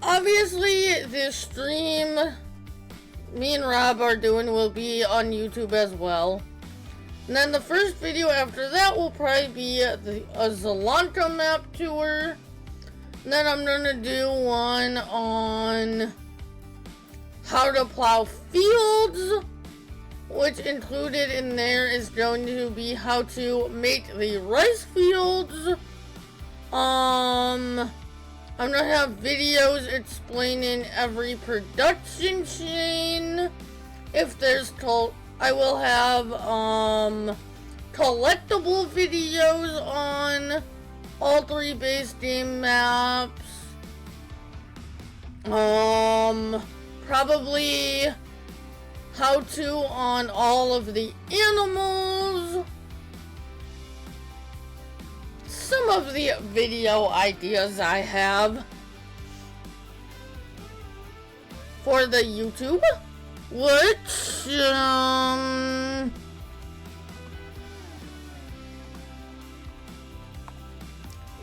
obviously the stream me and Rob are doing will be on YouTube as well. And then the first video after that will probably be a Zalanta map tour. And then I'm gonna do one on how to plow fields, which included in there is going to be how to make the rice fields. I'm gonna have videos explaining every production chain. If there's I will have collectible videos on all 3 base game maps. Probably how to on all of the animals. Some of the video ideas I have for the YouTube, which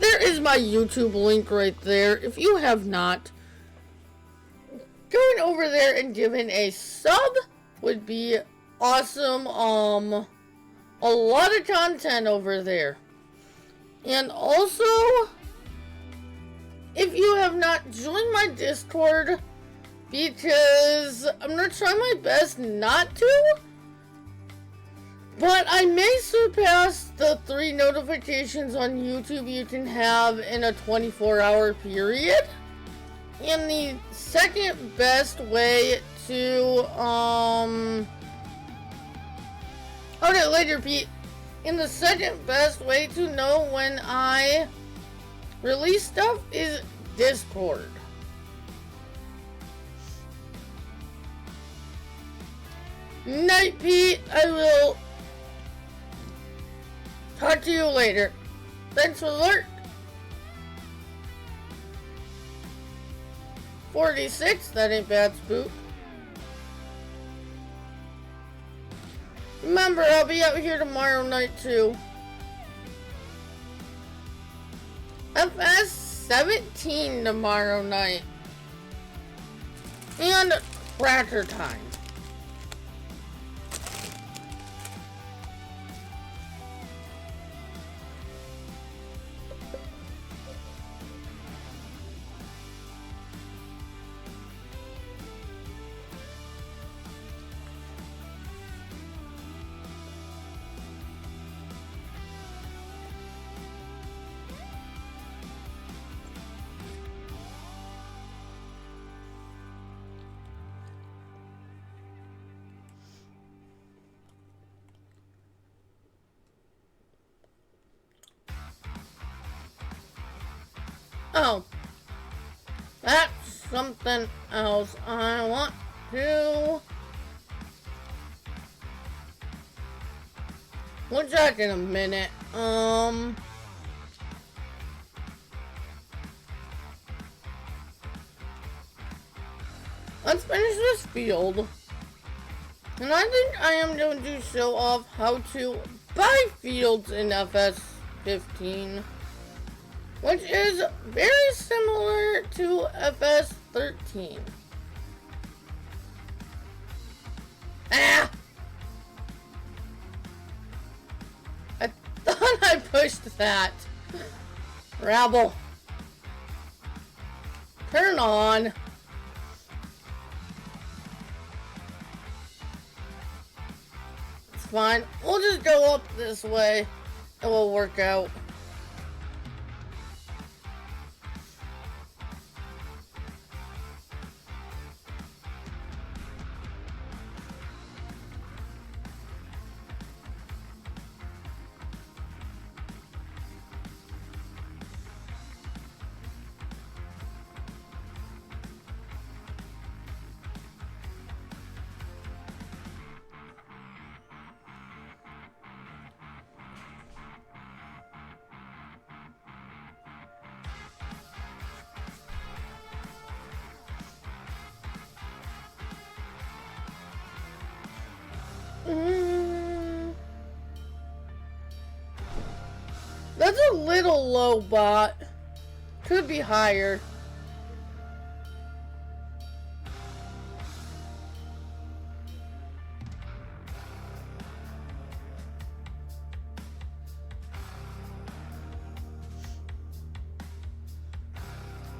there is my YouTube link right there. If you have not, going over there and giving a sub would be awesome. A lot of content over there. And also, if you have not joined my Discord, because I'm going to try my best not to, but I may surpass the 3 notifications on YouTube you can have in a 24-hour period. And the second best way to, okay, later, Pete. And the second best way to know when I release stuff is Discord. Night, Pete. I will talk to you later. Thanks for the alert. 46, that ain't bad, Spook. Remember, I'll be out here tomorrow night too. FS15 tomorrow night. And cracker time. Oh, that's something else I want to. We'll check in a minute. Let's finish this field. And I think I am going to show off how to buy fields in FS15. Which is very similar to FS13. Ah! I thought I pushed that. Rabble. Turn on. It's fine. We'll just go up this way. It will work out. That's a little low, bot. Could be higher.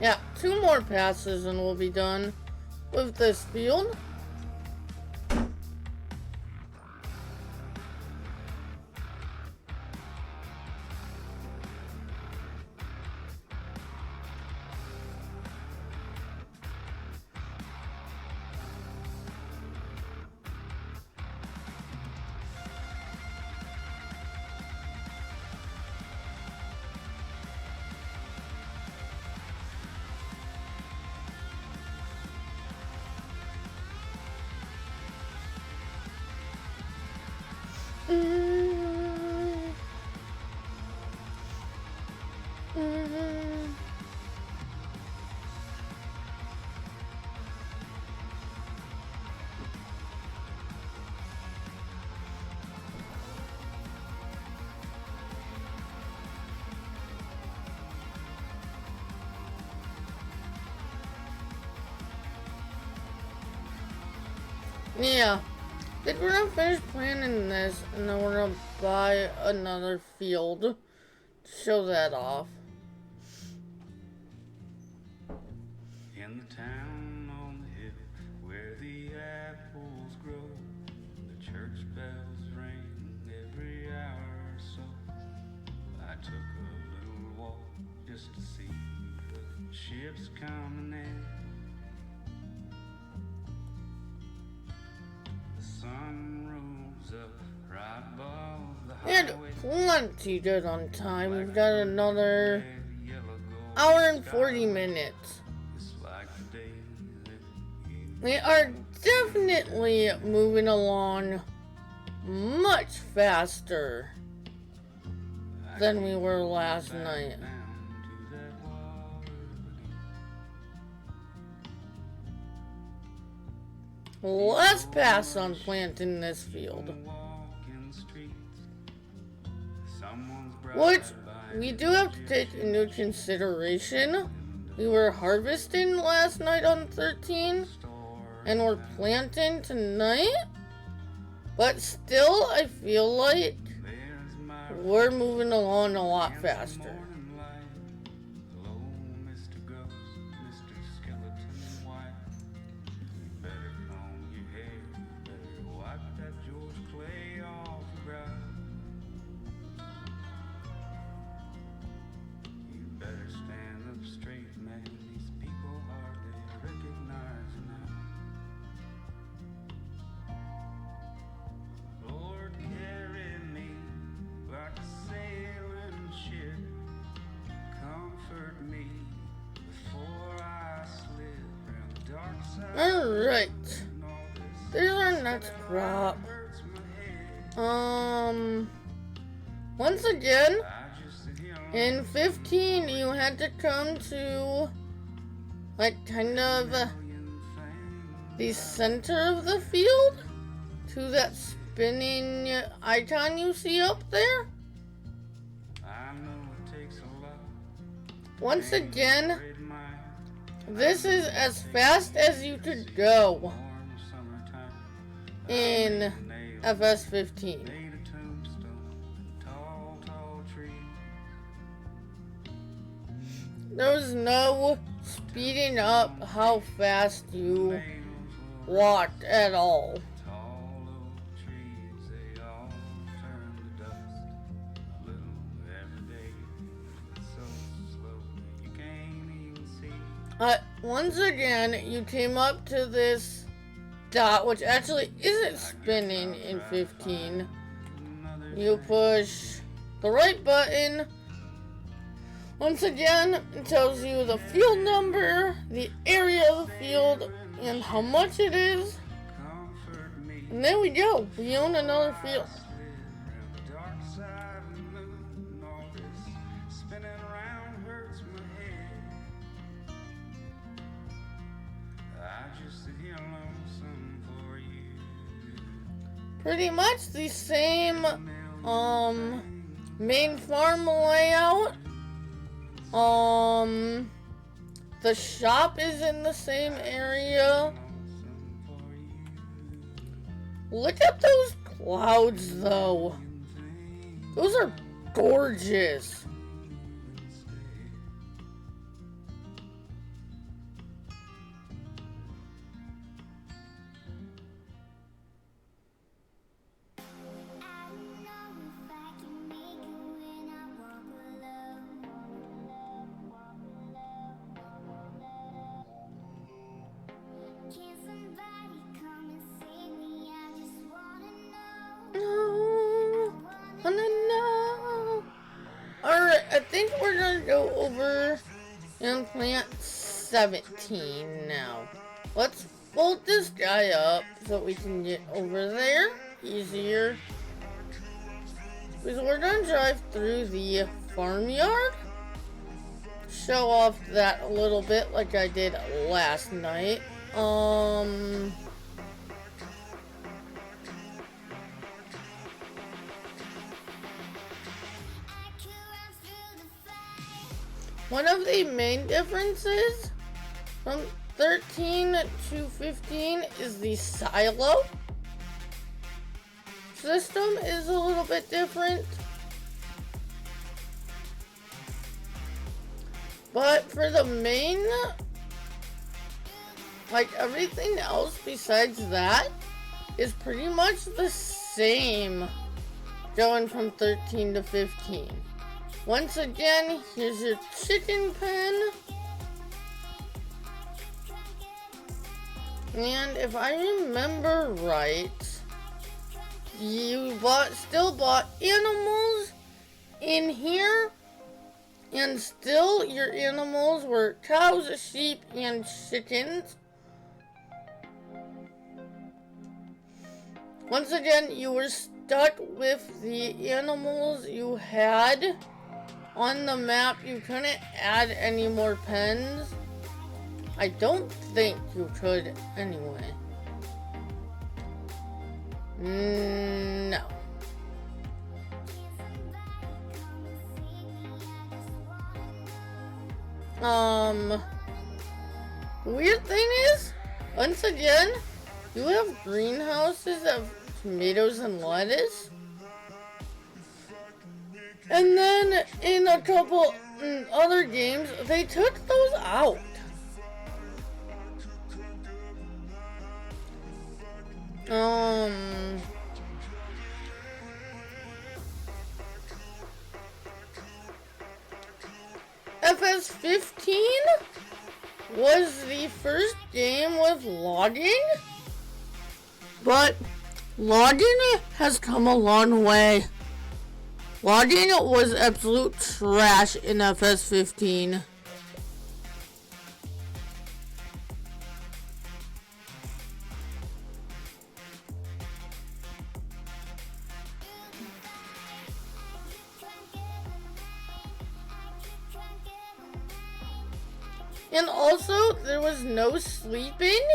Yeah, 2 more passes and we'll be done with this field. Yeah, I think we're gonna finish planning this, and then we're gonna buy another field to show that off. In the town on the hill where the apples grow, the church bells ring every hour or so. I took a little walk just to see the ships coming in. The sun rose up right above the And highway. plenty good on time. We've got another hour and 40 minutes. It's like the day that you We are definitely moving along much faster than we were last night. down to that water again. Let's pass on planting this field. Walking streets. Someone's Which bride we do have to take into consideration. We were harvesting last night on 13, and we're planting tonight. But still, I feel like There's my we're moving along a lot handsome faster. morning light. Hello, Mr. Ghost, Mr. Skeleton White. You better comb your hair, you better wipe that George Clay off your brow. You better stand up straight, man. These people hardly recognize you now. Lord, carry me like a sailing ship. Comfort me before I slip around the dark side. Alright, And all this there's our next crop. hurts my head. Once again, I just sit here in 15, you had to come to, like, kind of million things. the center of the field to that spinning icon you see up there. I know it takes a lot. Once again, Great mind, this is as fast as you could go warm summertime. in Nails FS15. made a tombstone and tall, tall trees. There was no speeding up how fast you Nails were walked at all. tall oak trees, they all turn to dust. A little every day, so slow you can't even see. Once again, you came up to this dot, which actually isn't spinning in 15. Another You push the right button. Once again, it tells you the field number, the area of the field, and how much it is. comfort me. And there we go. We own another field. Around the dark side of the moon, all this spinning around hurts my head. I just sit here lonesome for you. Pretty much the same main farm layout. The shop is in the same area. Look at those clouds, though. Those are gorgeous. Alright, I think we're gonna go over and plant 17 now. Let's fold this guy up so we can get over there easier. Because we're gonna drive through the farmyard. Show off that a little bit like I did last night. One of the main differences from 13 to 15 is the silo system is a little bit different. But for the main, like everything else besides that is pretty much the same going from 13 to 15. Once again, here's your chicken pen. And if I remember right, you still bought animals in here, and still your animals were cows, sheep, and chickens. Once again, you were stuck with the animals you had on the map. You couldn't add any more pens. I don't think you could anyway. No. The weird thing is, once again, you have greenhouses of tomatoes and lettuce. And then in a couple other games, they took those out. FS15 was the first game with logging, but logging has come a long way. Logging was absolute trash in FS15. And also, there was no sleeping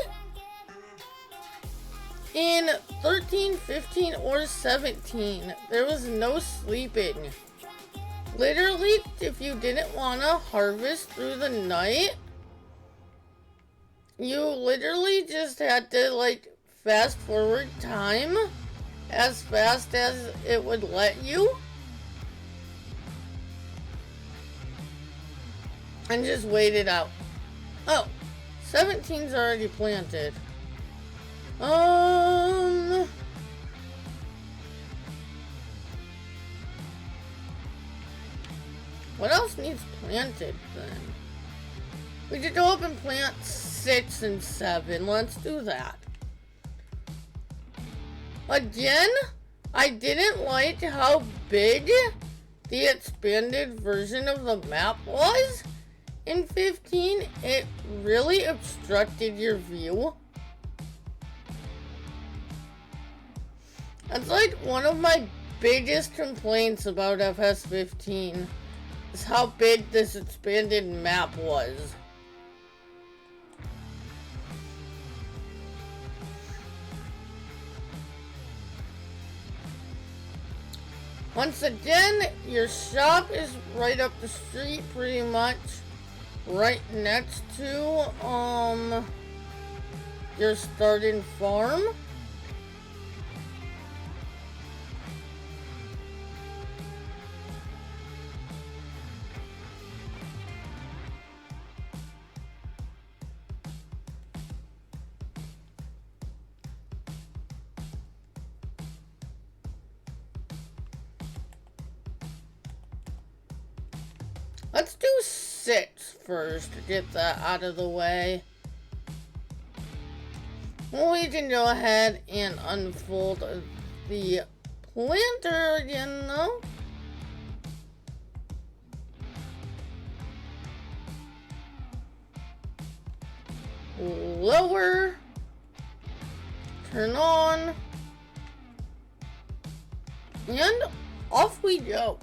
in 13, 15, or 17. There was no sleeping. Literally, if you didn't want to harvest through the night, you literally just had to, like, fast forward time as fast as it would let you. And just wait it out. Oh, 17's already planted. What else needs planted then? We could go up and plant 6 and 7. Let's do that. Again, I didn't like how big the expanded version of the map was. In 15, it really obstructed your view. That's like one of my biggest complaints about FS15 is how big this expanded map was. Once again, your shop is right up the street, pretty much right next to your starting farm. Let's do 6 first to get that out of the way. We can go ahead and unfold the planter again though. Lower. Turn on. And off we go.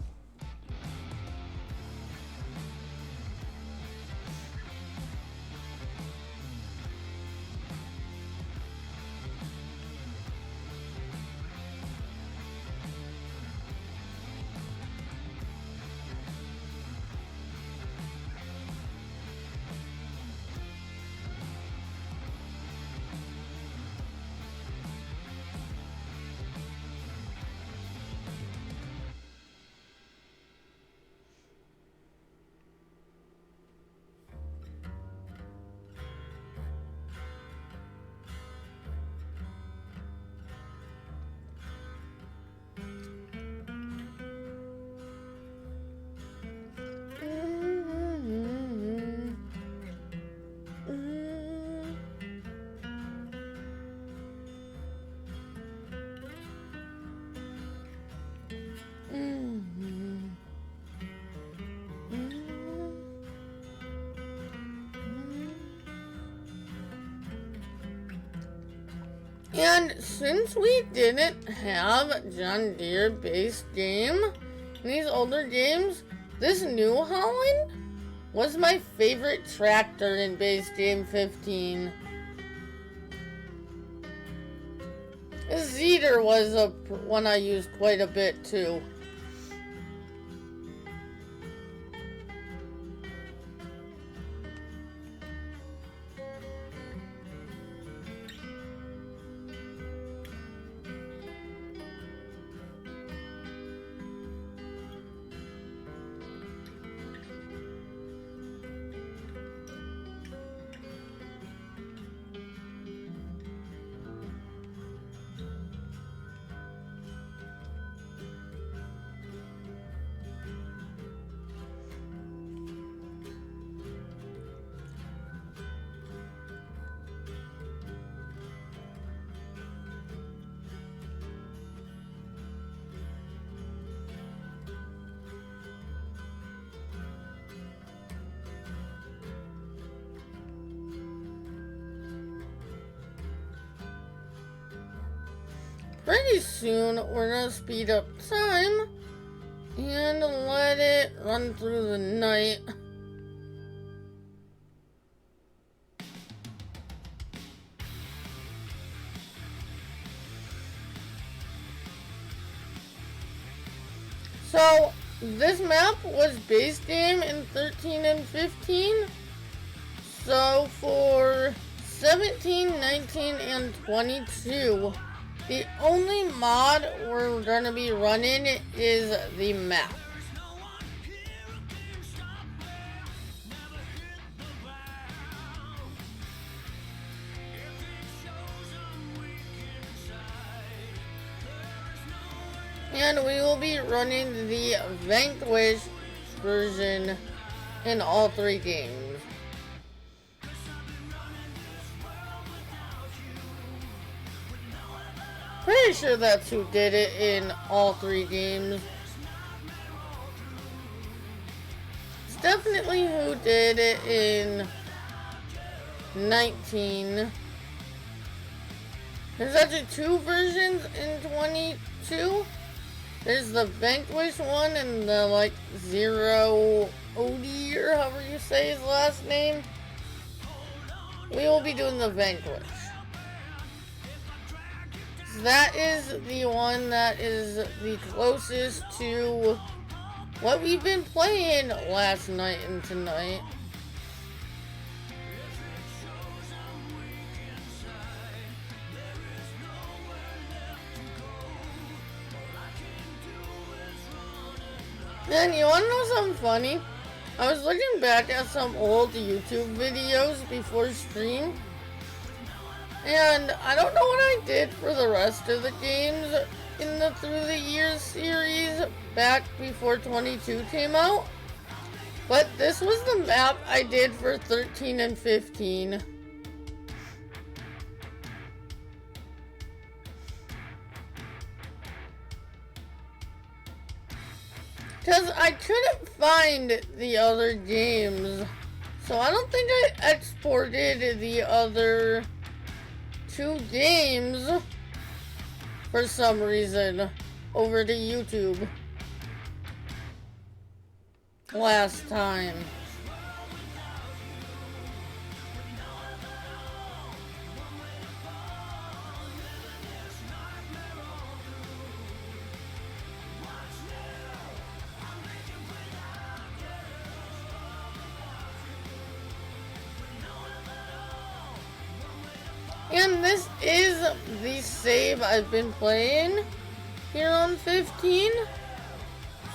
And since we didn't have John Deere base game in these older games, this New Holland was my favorite tractor in base game 15. Zeter was one I used quite a bit too. Pretty soon, we're gonna speed up time and let it run through the night. So, this map was base game in 13 and 15. So, for 17, 19, and 22, the only mod we're going to be running is the map. And we will be running the Vanquish version in all 3 games. Pretty sure that's who did it in all 3 games. It's definitely who did it in 19. There's actually 2 versions in 22. There's the Vanquish one and the like Zero Odie or however you say his last name. We will be doing the Vanquish. that is the one that is the closest to what we've been playing last night and tonight. And you wanna know something funny? I was looking back at some old YouTube videos before stream, and I don't know what I did for the rest of the games in the Through the Years series back before 22 came out, but this was the map I did for 13 and 15. Because I couldn't find the other games, so I don't think I exported the other 2 games for some reason over to YouTube last time. And this is the save I've been playing here on 15.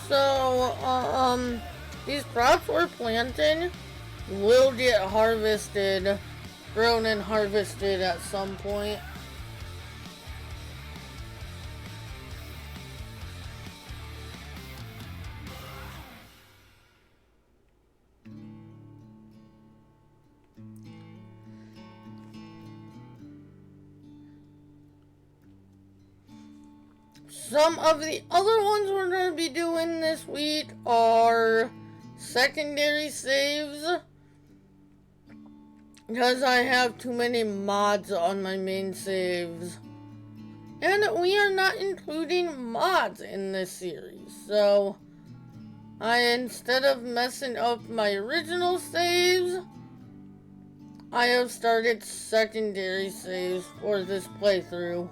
So, these crops we're planting will get harvested, grown and harvested at some point. Some of the other ones we're going to be doing this week are secondary saves, because I have too many mods on my main saves. And we are not including mods in this series, so instead of messing up my original saves, I have started secondary saves for this playthrough.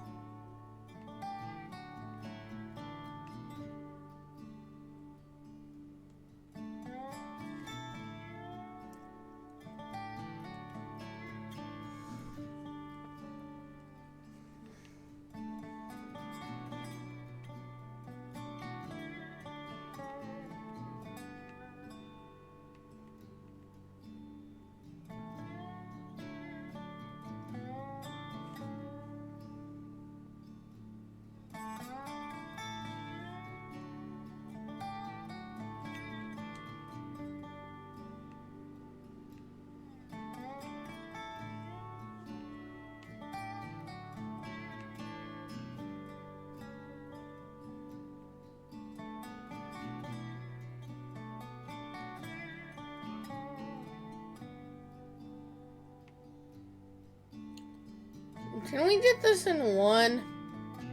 Can we get this in one?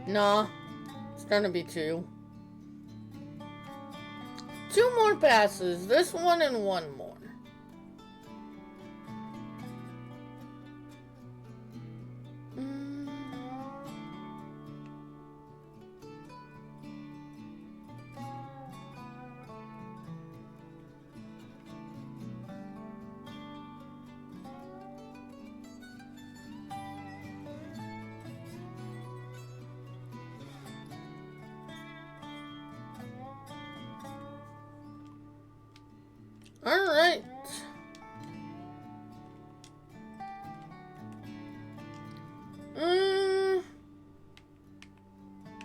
Nah, it's gonna be 2. 2 more passes, this one and 1 more. Alright.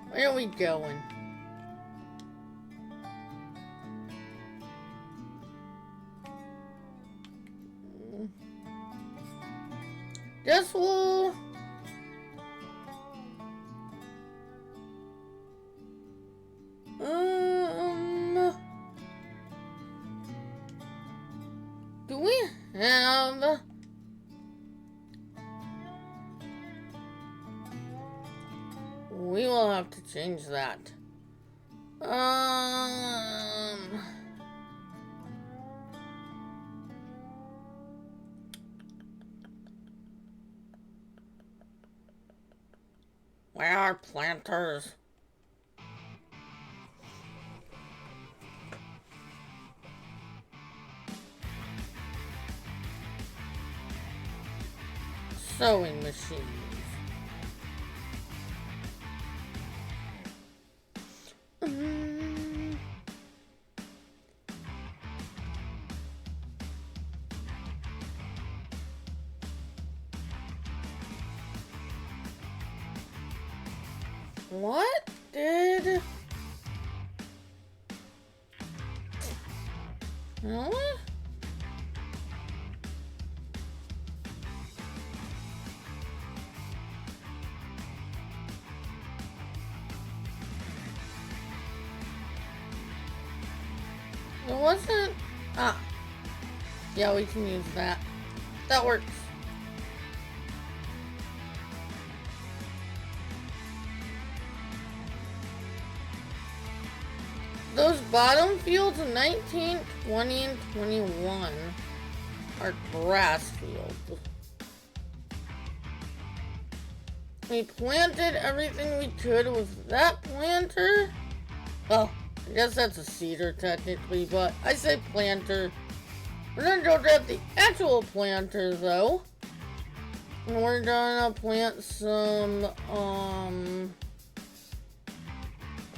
Where are we going? Guess we'll... Do we have... We will have to change that. Where are planters? Sewing machines. What did... Huh? It wasn't... Ah. Yeah, we can use that. That works. Those bottom fields, 19, 20, and 21, are grass fields. We planted everything we could with that planter. Well, I guess that's a seeder technically, but I say planter. We're gonna go grab the actual planter though. And we're gonna plant some,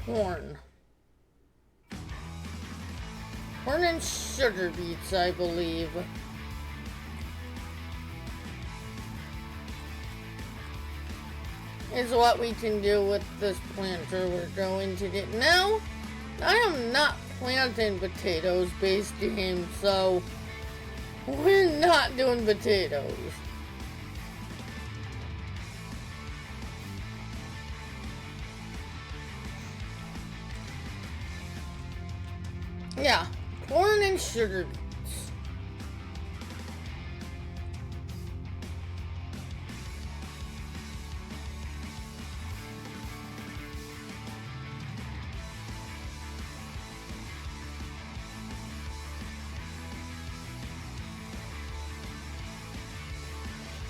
corn. Corn and sugar beets, I believe. Is what we can do with this planter we're going to get. Now, I am not planting potatoes based game, so we're not doing potatoes. Yeah, corn and sugar beets.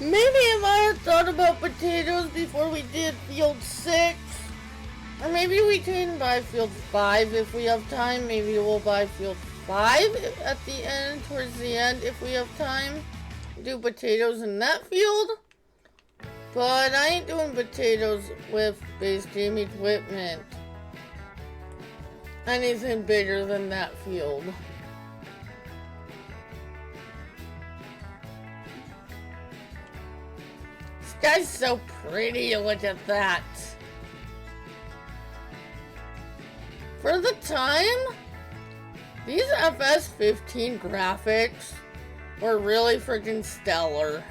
Maybe if I had thought about potatoes before we did field 6, or maybe we can buy field 5 if we have time. Maybe we'll buy field 5 at the end, towards the end, if we have time. Do potatoes in that field. But I ain't doing potatoes with base game equipment. Anything bigger than that field. This guy's so pretty, look at that. For the time, these FS15 graphics were really freaking stellar.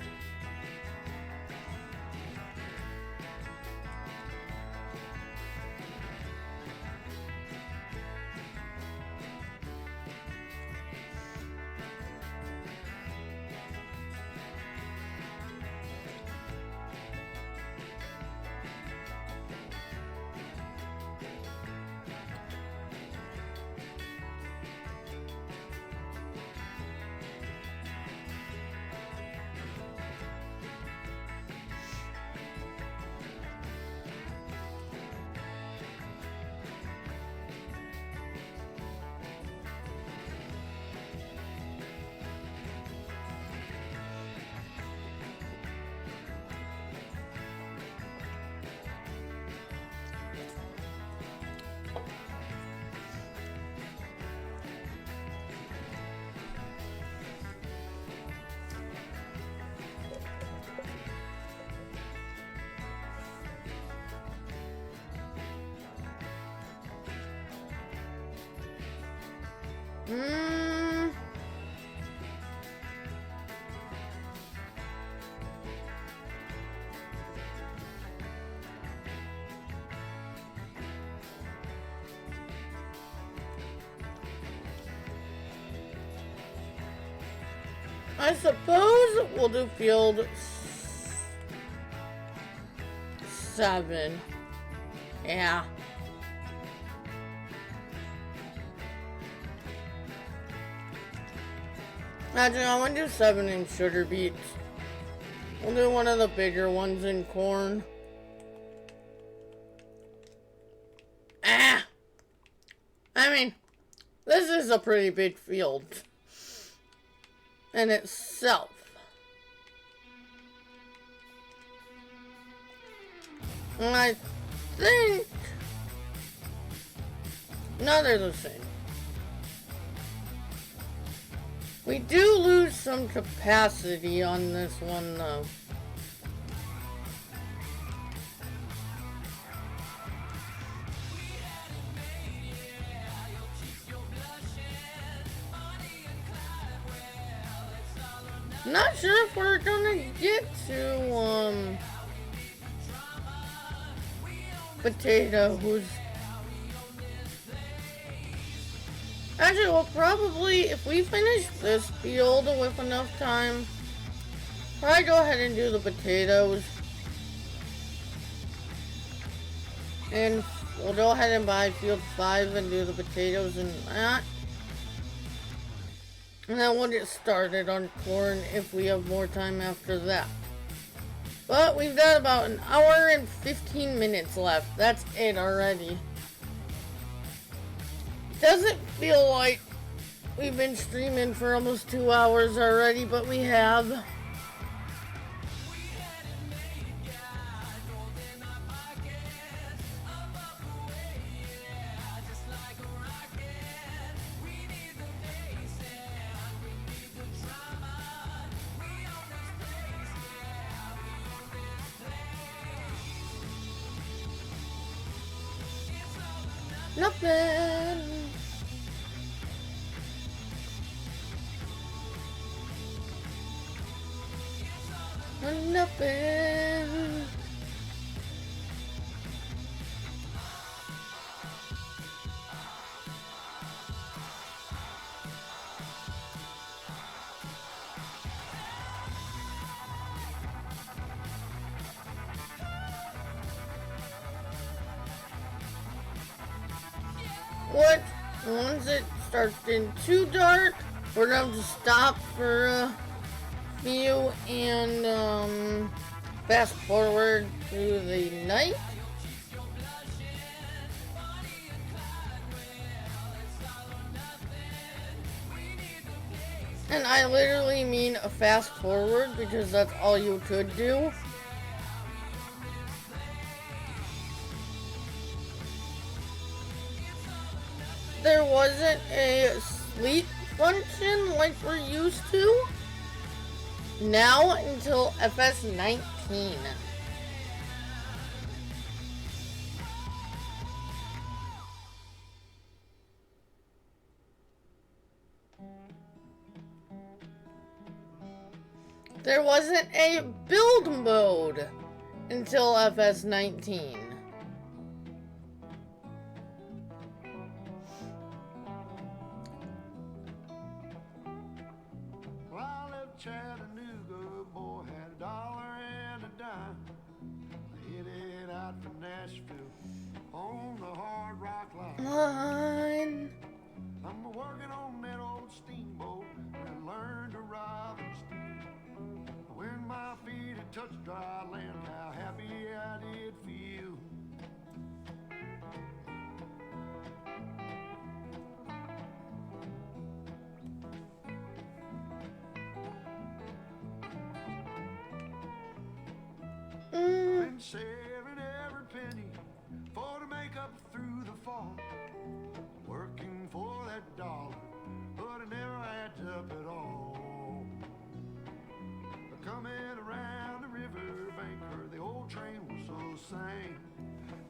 I suppose we'll do field 7. Yeah. Actually, I want to do 7 in sugar beets. We'll do one of the bigger ones in corn. This is a pretty big field in itself. And I think... no, they're the same. We do lose some capacity on this one, though. Not sure if we're gonna get to, potatoes. Actually, we'll probably, if we finish this field with enough time, probably go ahead and do the potatoes. And we'll go ahead and buy field 5 and do the potatoes and that. And then we'll get started on corn if we have more time after that. But we've got about an hour and 15 minutes left. That's it already. Doesn't feel like we've been streaming for almost 2 hours already, but we have. Nothing. Nothing. What? Once it starts getting too dark, we're going to stop for a few and fast forward through the night. And I literally mean a fast forward because that's all you could do. There wasn't a sleep function like we're used to now until FS19. There wasn't a build mode until FS19. Chattanooga, boy had $1 and a dime. I headed out from Nashville on the hard rock line. I'm working on that old steamboat and learned to ride and steer. When my feet had touched dry land, how happy I did feel. Been saving every penny for to make up through the fall. Working for that dollar, but it never adds up at all. Coming around the river bank where the old train was so sane.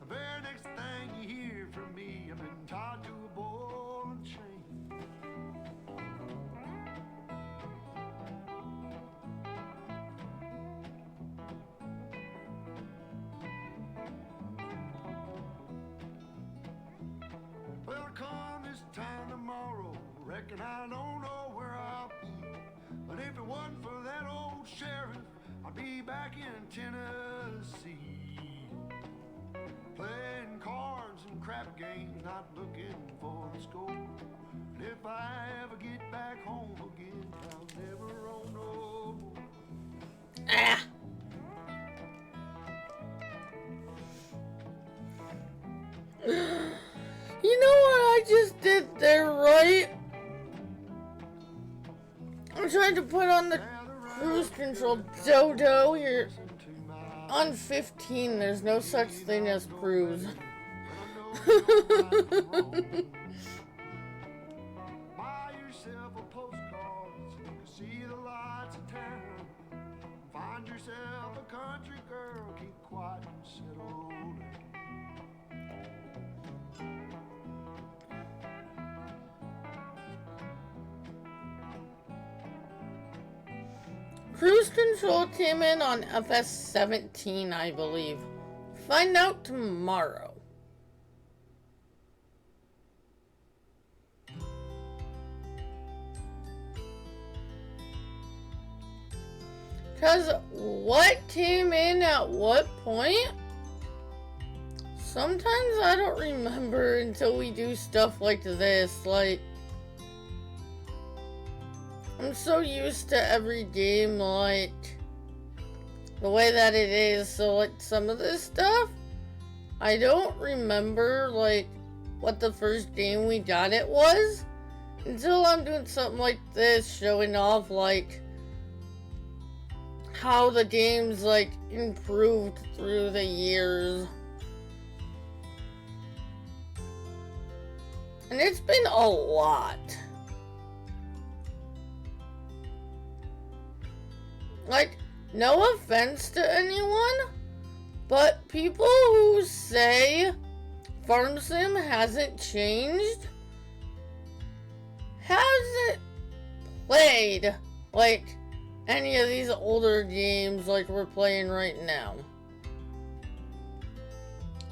The very next thing you hear from me, I've been tied to a ball and chain. Well, come this time tomorrow, reckon I don't know where I'll be. But if it wasn't for that old sheriff, I'd be back in Tennessee. Playing cards and crap games, not looking for the score. And if I ever get back home again, I'll never own no more. Ah. You know what I just did there, right? I'm trying to put on the cruise control. Dodo, you're on 15. There's no such thing as cruise. Buy yourself a postcard so you can see the lights of town. Find yourself a country girl, keep quiet and settle down. Cruise control came in on FS15, I believe. Find out tomorrow. Because what came in at what point? Sometimes I don't remember until we do stuff like this. Like, I'm so used to every game, like, the way that it is. So, like, some of this stuff, I don't remember, like, what the first game we got it was. Until I'm doing something like this, showing off, like, how the game's, like, improved through the years. And it's been a lot. Like, no offense to anyone, but people who say Farm Sim hasn't changed hasn't played, like, any of these older games like we're playing right now.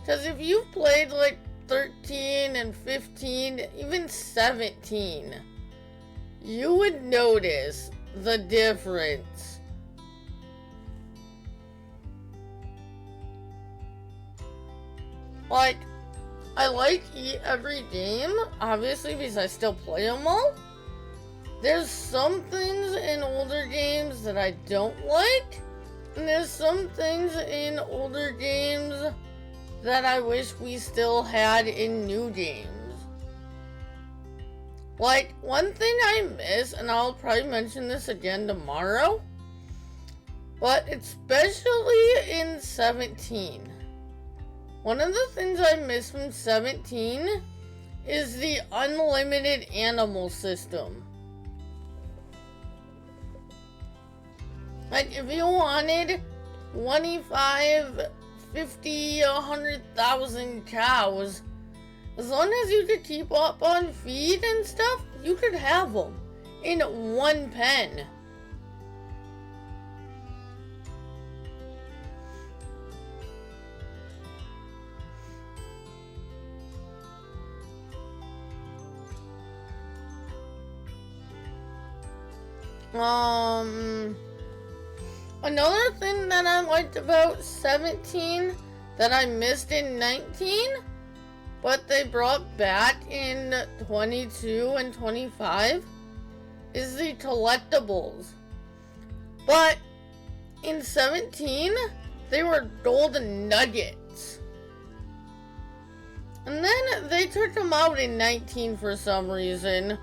Because if you've played, like, 13 and 15, even 17, you would notice the difference. Like, I like every game, obviously, because I still play them all. There's some things in older games that I don't like, and there's some things in older games that I wish we still had in new games. Like, one thing I miss, and I'll probably mention this again tomorrow, but especially in 17. One of the things I miss from 17 is the unlimited animal system. Like, if you wanted 25, 50, 100,000 cows, as long as you could keep up on feed and stuff, you could have them in one pen. Another thing that I liked about 17 that I missed in 19, but they brought back in 22 and 25, is the collectibles. But in 17, they were golden nuggets. And then they took them out in 19 for some reason.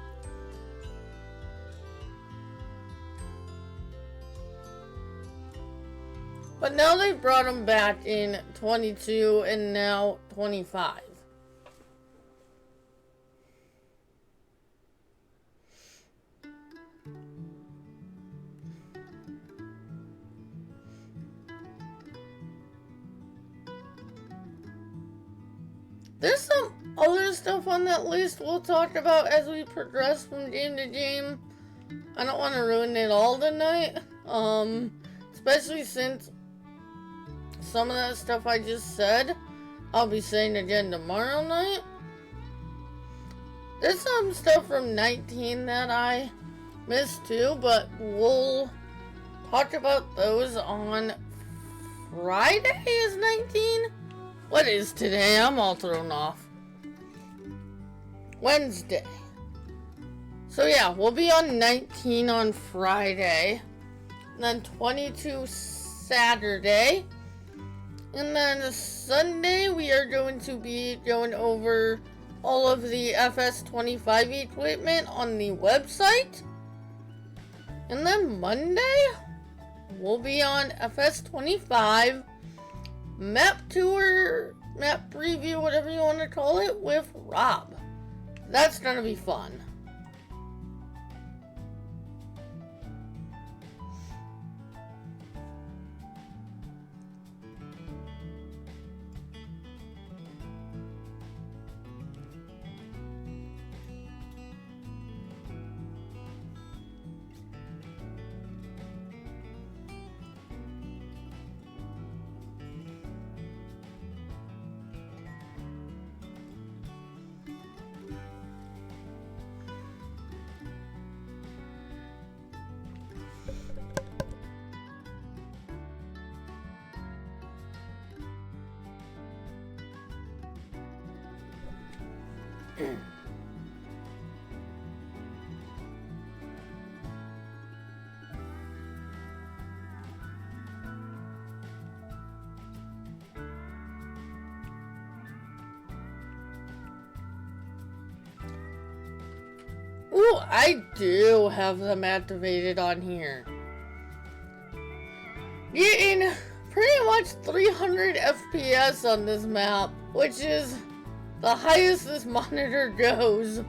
But now they brought them back in 22 and now 25. There's some other stuff on that list we'll talk about as we progress from game to game. I don't want to ruin it all tonight. Especially since some of that stuff I just said, I'll be saying again tomorrow night. There's some stuff from 19 that I missed too, but we'll talk about those on Friday is 19? What is today? I'm all thrown off. Wednesday. So yeah, we'll be on 19 on Friday. And then 22 Saturday. And then Sunday, we are going to be going over all of the FS15 equipment on the website. And then Monday, we'll be on FS15, map tour, map preview, whatever you want to call it, with Rob. That's gonna be fun. Ooh, I do have them activated on here. Getting pretty much 300 FPS on this map, which is the highest this monitor goes.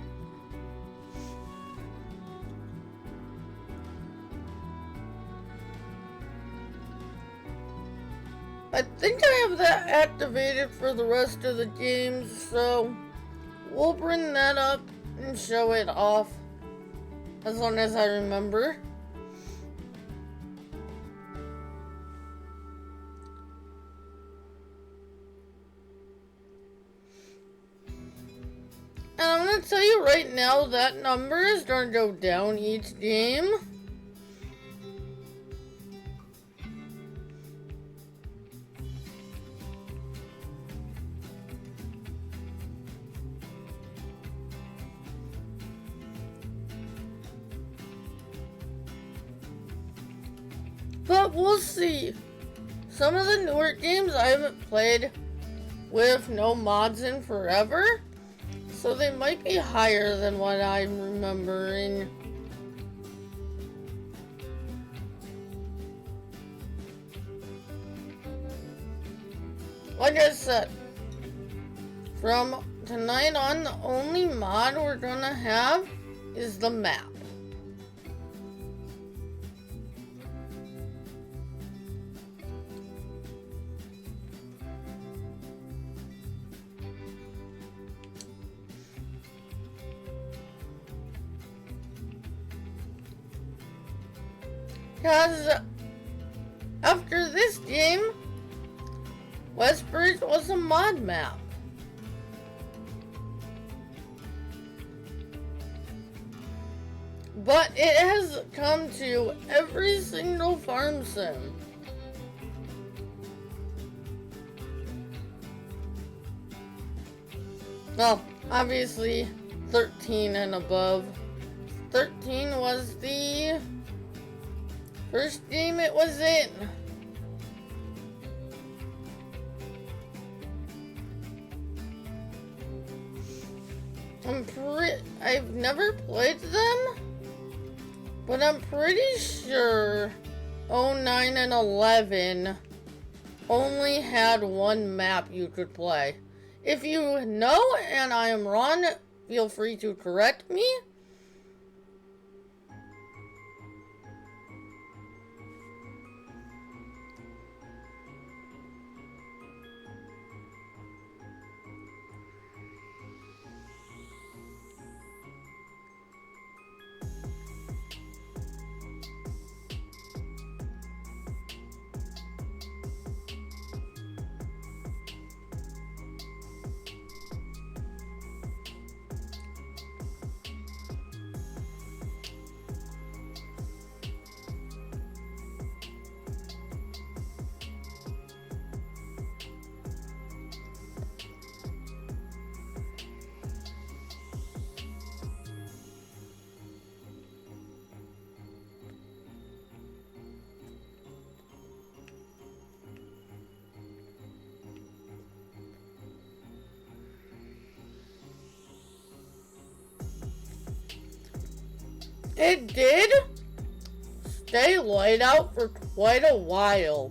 I think I have that activated for the rest of the games, so we'll bring that up and show it off as long as I remember. And I'm gonna tell you right now that number is gonna go down each game. But we'll see. Some of the newer games I haven't played with no mods in forever, so they might be higher than what I'm remembering. Like I said, from tonight on, the only mod we're gonna have is the map. Because after this game, WestBridge was a mod map. But it has come to every single farm sim. Well, obviously 13 and above. 13 was the first game it was in. I've never played them, but I'm pretty sure 09 and 11 only had one map you could play. If you know and I am wrong, feel free to correct me. It did, stay light out for quite a while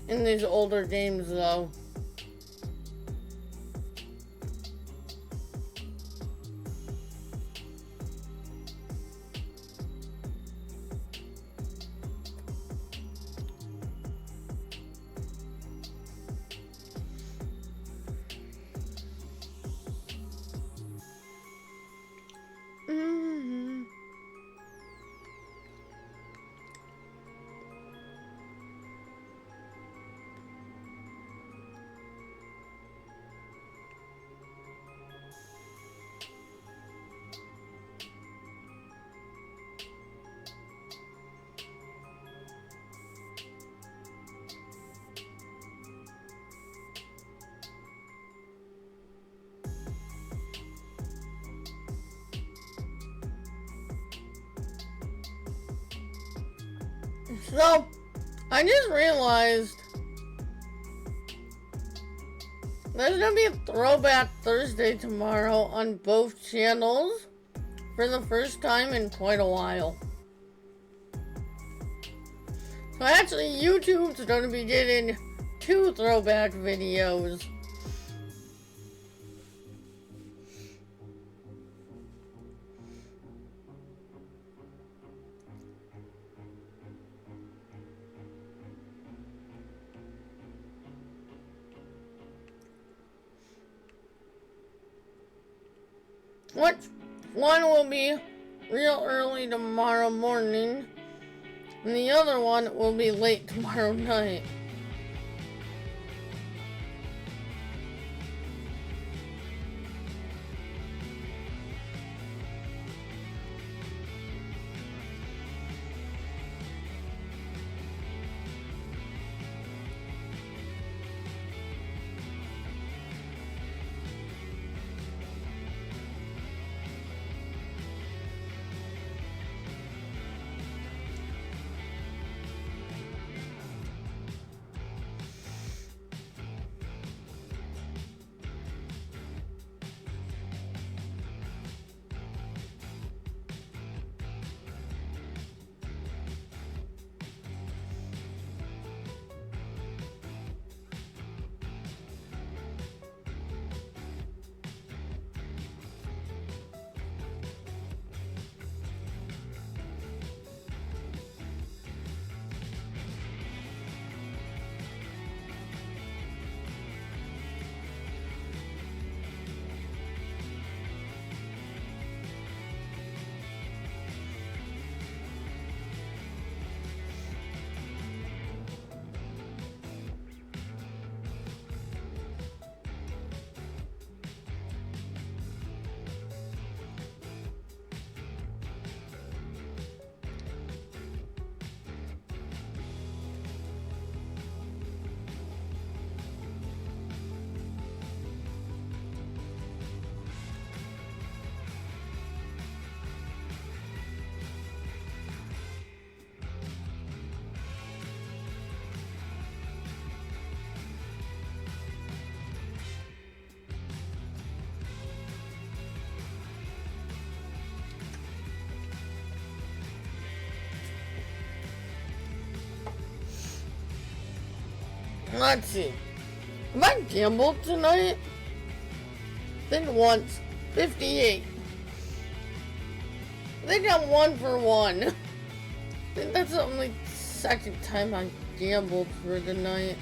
in these older games, though. So, I just realized there's gonna be a Throwback Thursday tomorrow on both channels for the first time in quite a while. So actually, YouTube's gonna be getting 2 throwback videos. One will be real early tomorrow morning, and the other one will be late tomorrow night. Let's see. Have I gambled tonight? I think once. 58. I think I'm 1 for 1. I think that's the only second time I gambled for the night.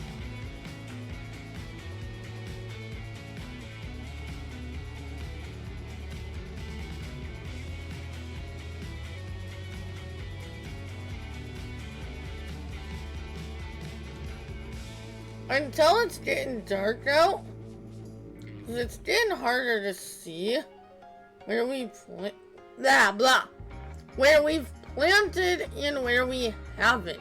Until it's getting dark out, 'cause it's getting harder to see where we where we've planted and where we haven't.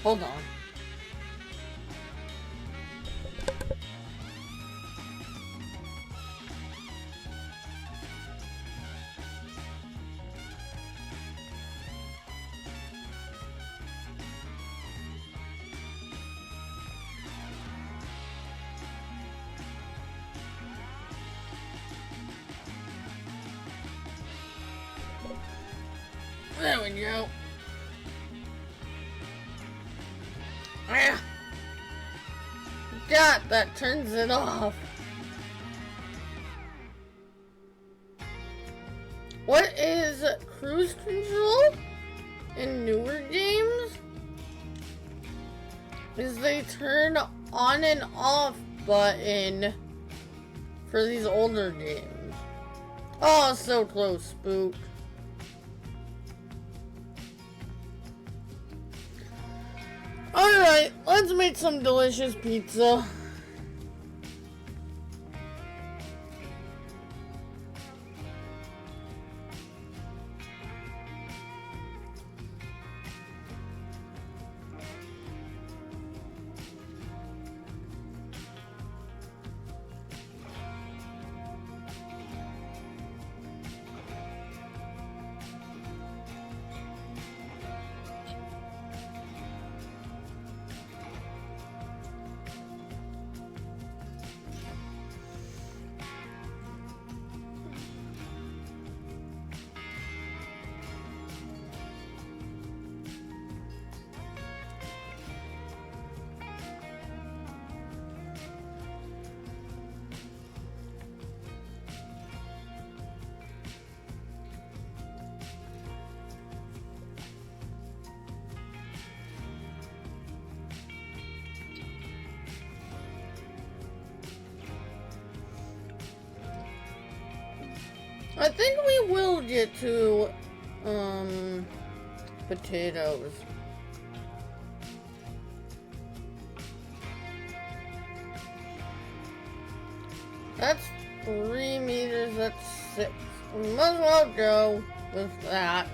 Hold on. There we go. Ah. God, that turns it off. What is cruise control in newer games? Is they turn on and off button for these older games. Oh, so close, Spook. Alright, let's make some delicious pizza. I think we will get to, potatoes. That's 3 meters, that's 6. We might as well go with that.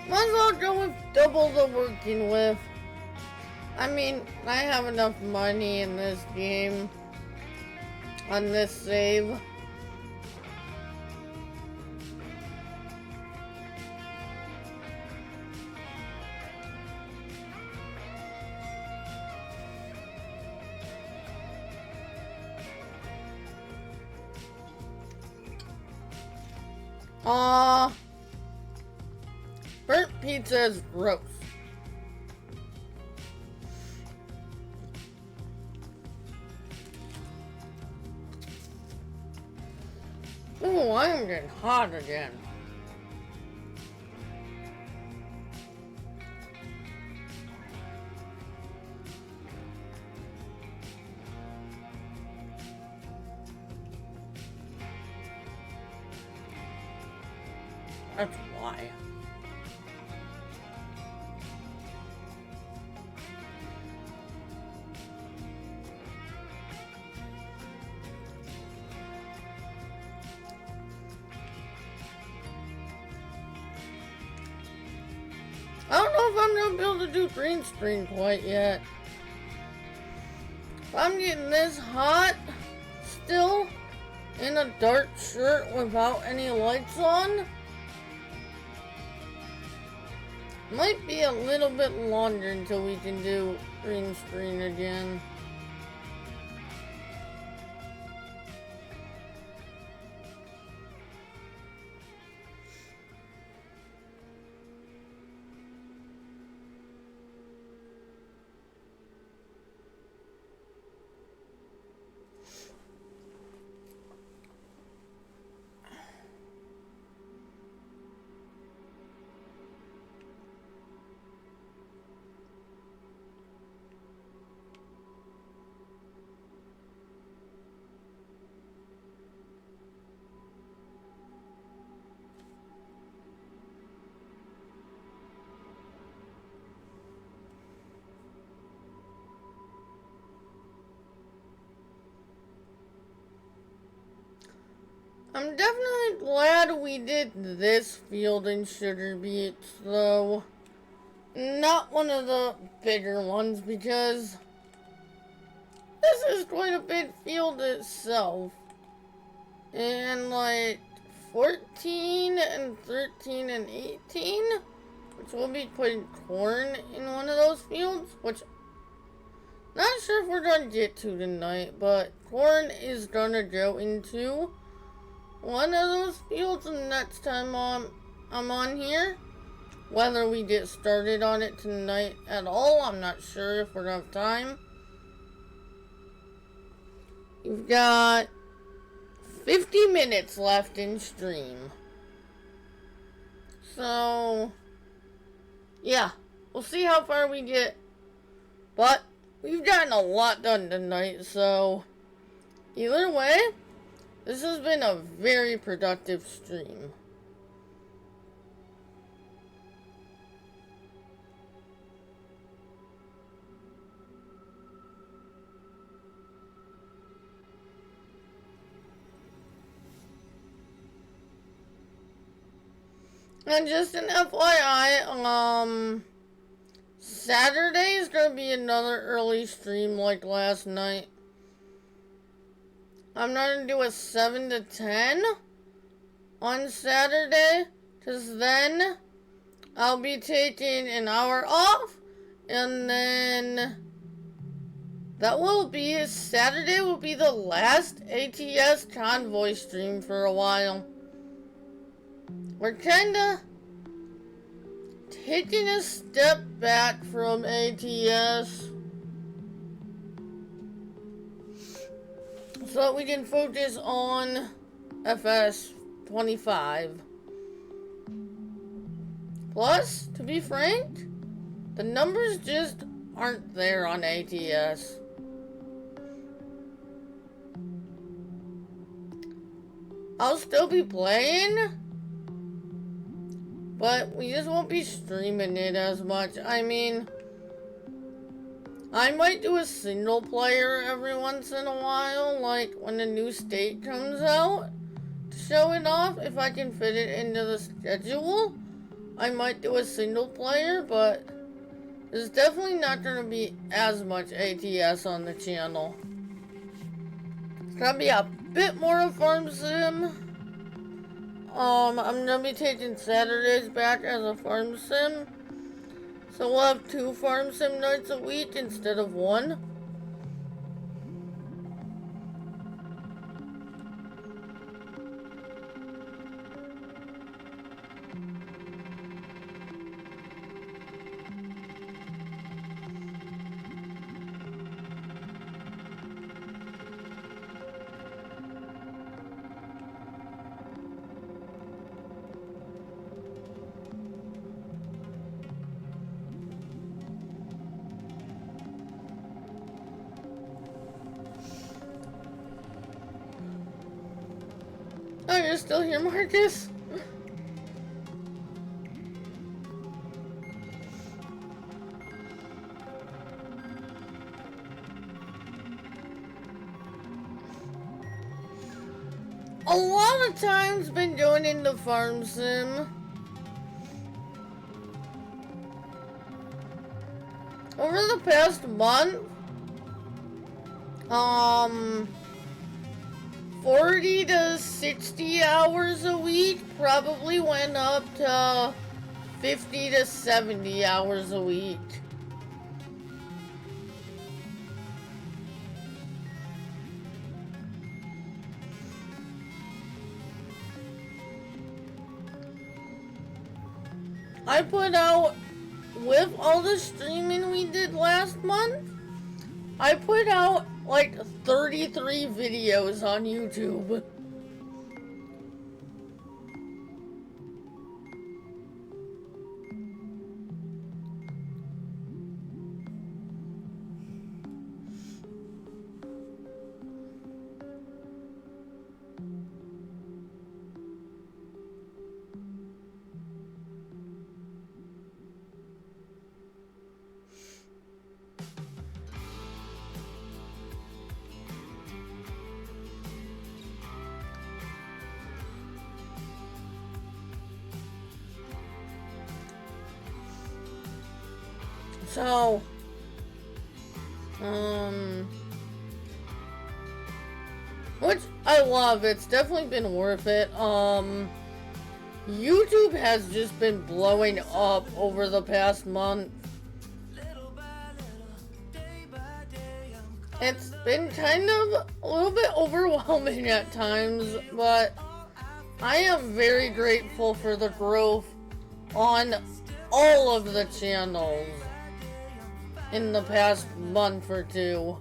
Might as well go with double the working with. I mean, I have enough money in this game on this save. Burnt pizza is gross. Ooh, I'm getting hot again. That's why. I don't know if I'm gonna be able to do green screen quite yet. If I'm getting this hot still in a dark shirt without any lights on, might be a little bit longer until we can do green screen again. I'm definitely glad we we did this field in Sugar Beach, though. Not one of the bigger ones, because this is quite a big field itself. And like 14 and 13 and 18, which will be putting corn in one of those fields, which not sure if we're gonna get to tonight, but corn is gonna go into one of those fields the next time I'm on here. Whether we get started on it tonight at all, I'm not sure if we're gonna have time. You've got 50 minutes left in stream. So, yeah, we'll see how far we get. But we've gotten a lot done tonight, so either way, this has been a very productive stream. And just an FYI, Saturday is gonna be another early stream like last night. I'm not gonna do a 7 to 10 on Saturday, because then I'll be taking an hour off, and then Saturday will be the last ATS Convoy stream for a while. We're kinda taking a step back from ATS so that we can focus on FS15. Plus, to be frank, the numbers just aren't there on ATS. I'll still be playing, but we just won't be streaming it as much. I mean, I might do a single player every once in a while, like when a new state comes out, to show it off. If I can fit it into the schedule, I might do a single player, but there's definitely not going to be as much ATS on the channel. It's going to be a bit more of Farm Sim. I'm gonna be taking Saturdays back as a Farm Sim. So we'll have 2 Farm Sim nights a week instead of 1. Oh, you're still here, Marcus? A lot of times been going into Farm Sim. Over the past month, 40 to 60 hours a week probably went up to 50 to 70 hours a week. I put out, with all the streaming we did last month, I put out like 33 videos on YouTube. So, which I love. It's definitely been worth it. YouTube has just been blowing up over the past month. It's been kind of a little bit overwhelming at times, but I am very grateful for the growth on all of the channels in the past month or two.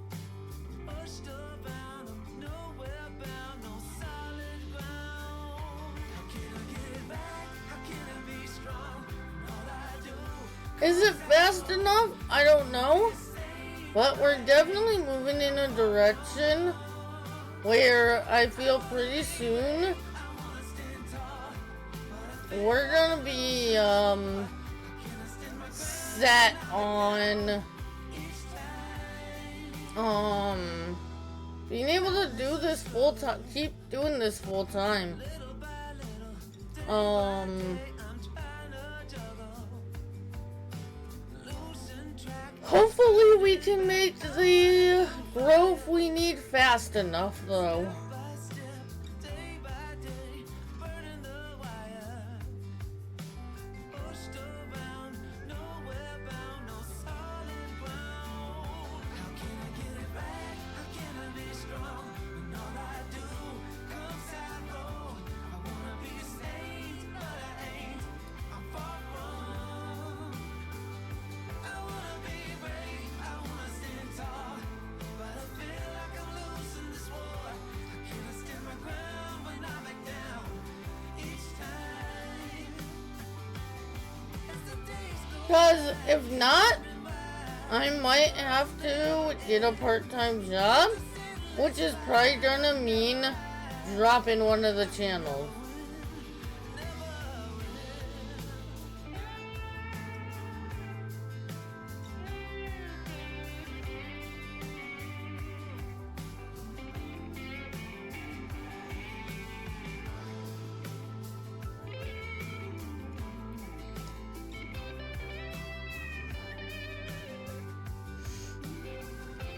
Is it fast enough? I don't know. But we're definitely moving in a direction where I feel pretty soon we're gonna be set on being able to do this full time, keep doing this full time. Hopefully we can make the growth we need fast enough, though. Because if not, I might have to get a part-time job, which is probably gonna mean dropping one of the channels.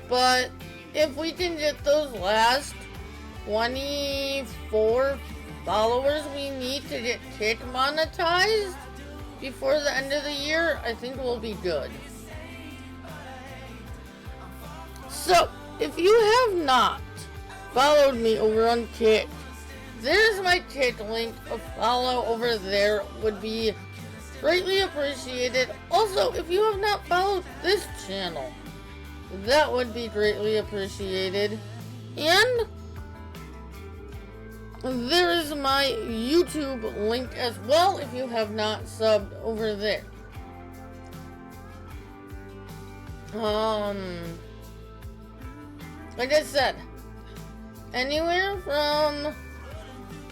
But if we can get those last 24 followers we need to get Kick monetized before the end of the year, I think we'll be good. So, if you have not followed me over on Kick, there's my Kick link. A follow over there would be greatly appreciated. Also, if you have not followed this channel, that would be greatly appreciated. And there is my YouTube link as well if you have not subbed over there. Like I said, anywhere from,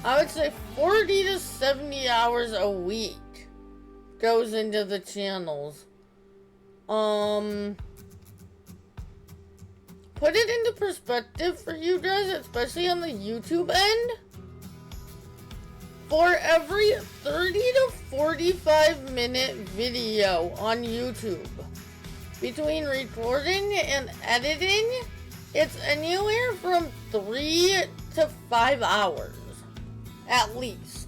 I would say 40 to 70 hours a week goes into the channels. Put it into perspective for you guys, especially on the YouTube end. For every 30 to 45 minute video on YouTube, between recording and editing, it's anywhere from 3 to 5 hours, at least.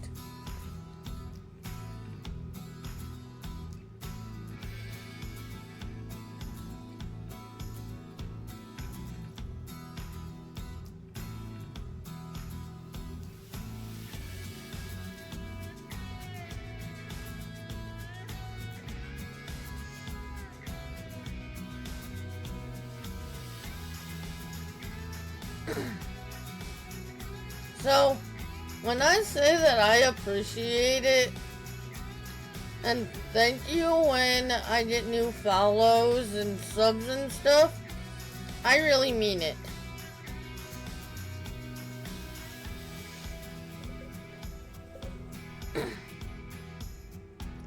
So, when I say that I appreciate it, and thank you when I get new follows and subs and stuff, I really mean it.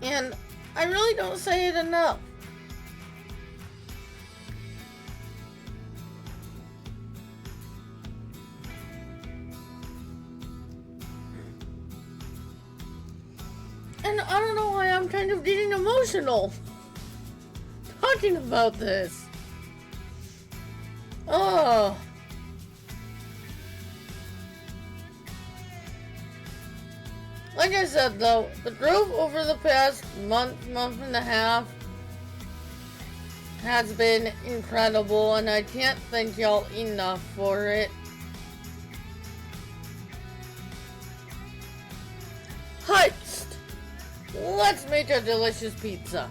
And I really don't say it enough. And I don't know why I'm kind of getting emotional talking about this. Oh. Like I said though, the growth over the past month and a half has been incredible, and I can't thank y'all enough for it. Heist! Let's make a delicious pizza.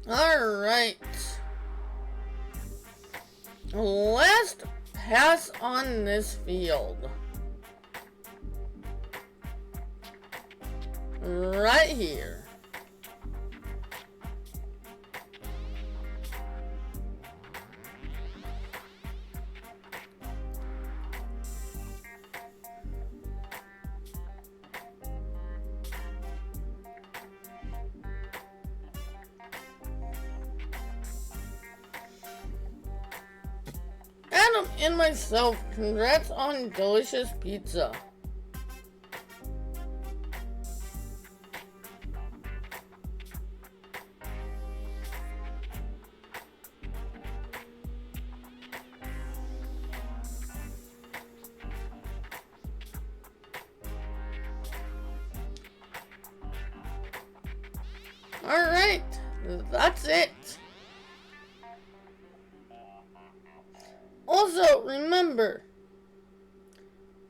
Alright. Last pass on this field. Right here. Adam and myself, congrats on delicious pizza. Alright, that's it. Also, remember,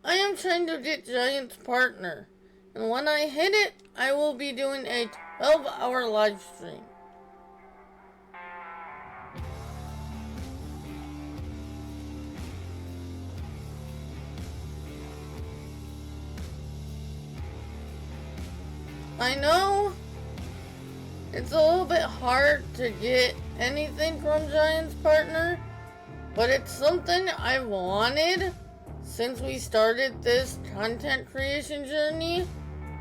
I am trying to get Giant's partner, and when I hit it, I will be doing a 12-hour live stream. I know it's a little bit hard to get anything from Giant's partner, but it's something I've wanted since we started this content creation journey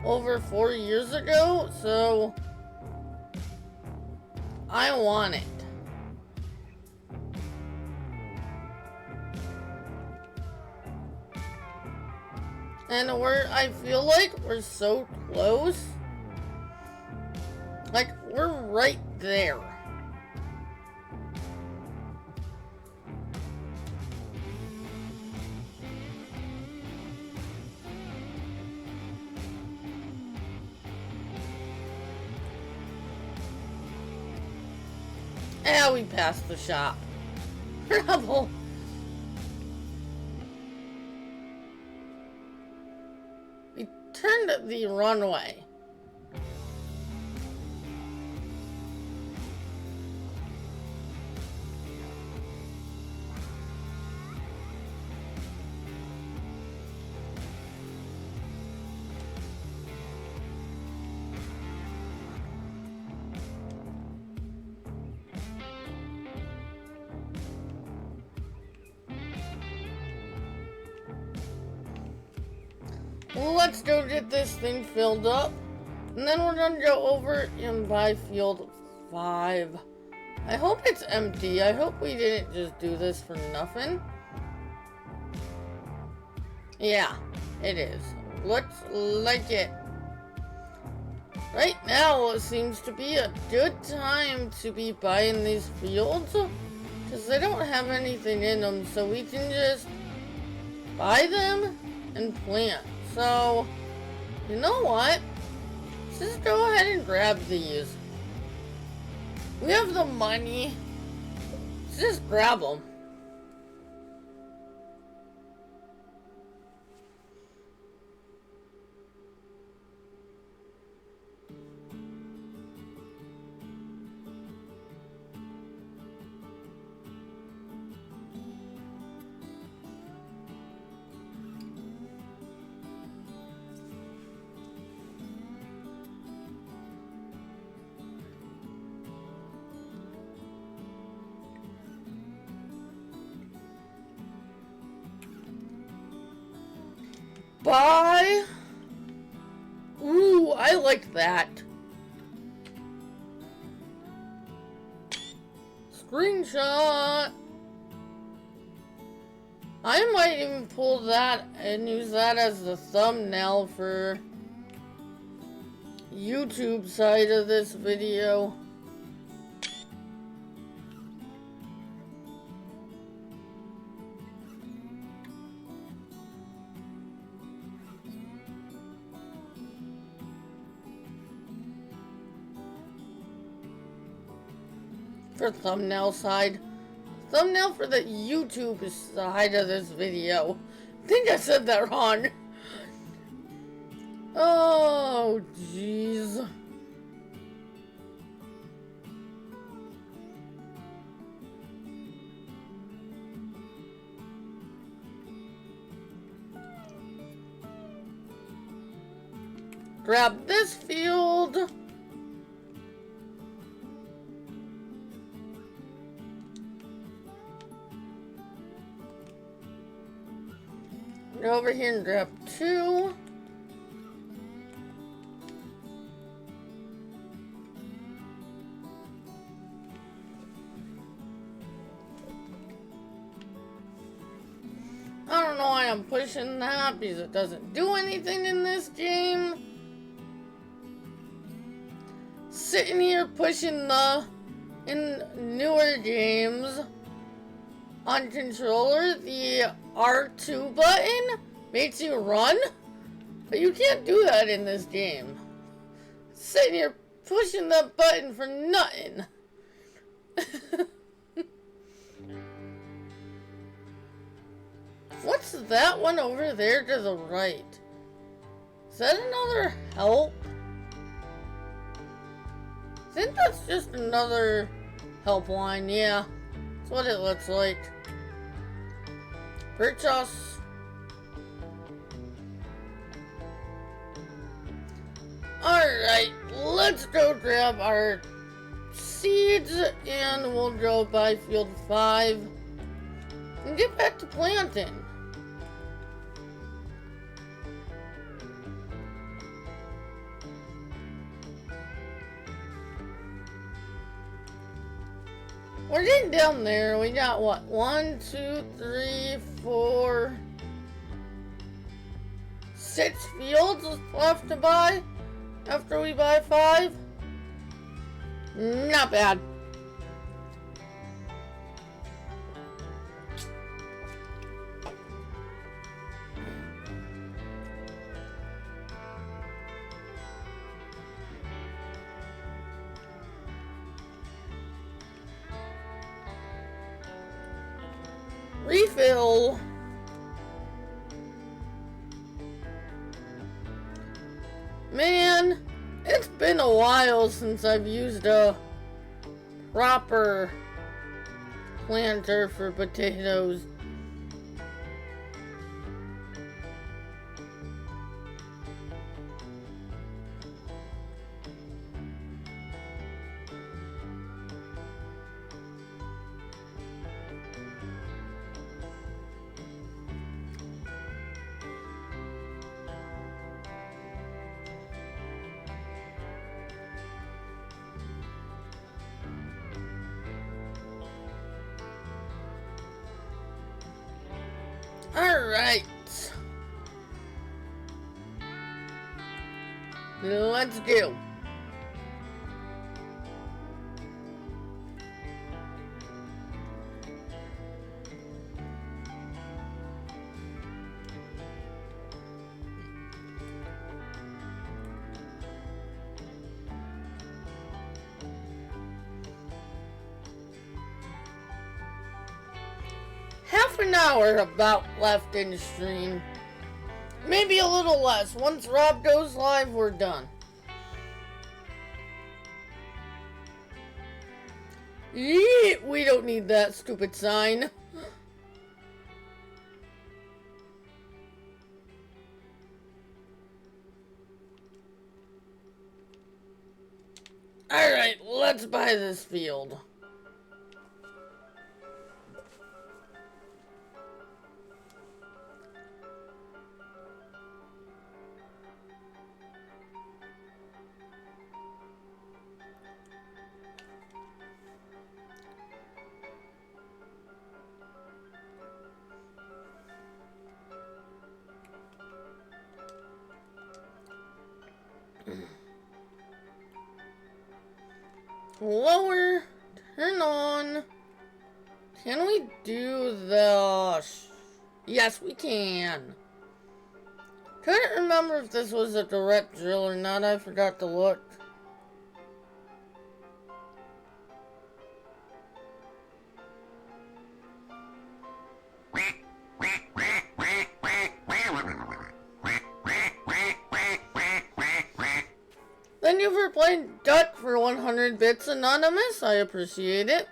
over 4 years ago, so I want it. And I feel like we're so close. Like, we're right there. Yeah, we passed the shop. Bravo. We turned the runway. Let's go get this thing filled up, and then we're gonna go over and buy field 5 I hope it's empty. I hope we didn't just do this for nothing. Yeah, it is. Looks like it. Right now, it seems to be a good time to be buying these fields, because they don't have anything in them, so we can just buy them and plant. So, you know what? Let's just go ahead and grab these. We have the money. Let's just grab them. Buy. Ooh, I like that. Screenshot. I might even pull that and use that as the thumbnail for YouTube side of this video. For thumbnail side. Thumbnail for the YouTube side of this video. I think I said that wrong. Oh, jeez. Grab this field. Go over here and grab 2. I don't know why I'm pushing that because it doesn't do anything in this game. Sitting here pushing in newer games on controller, the R2 button makes you run, but you can't do that in this game. Sitting here pushing the button for nothing. What's that one over there to the right? Is that another help? I think that's just another helpline, yeah. That's what it looks like. Purchase. Alright, let's go grab our seeds and we'll go buy field 5 and get back to planting. We're getting down there. We got what? 1, 2, 3, 4, 6 fields left to buy after we buy 5. Not bad. Refill. Man, it's been a while since I've used a proper planter for potatoes. Alright. Let's go. Half an hour about left in the stream. Maybe a little less. Once Rob goes live, we're done. Yeet, we don't need that stupid sign. Alright, let's buy this field. Lower, turn on. Can we do the... Yes, we can. Couldn't remember if this was a direct drill or not. I forgot to look. Thank you for playing Duck for 100 bits anonymous. I appreciate it.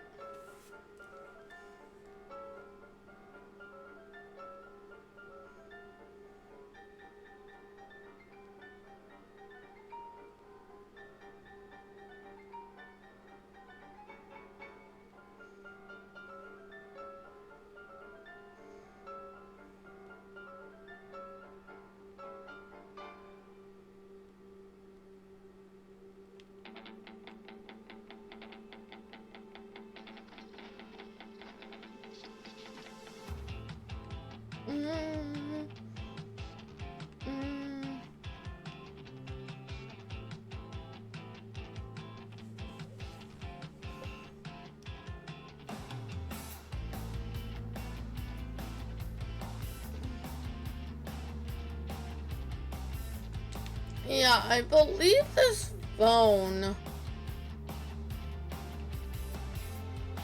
Yeah, I believe this phone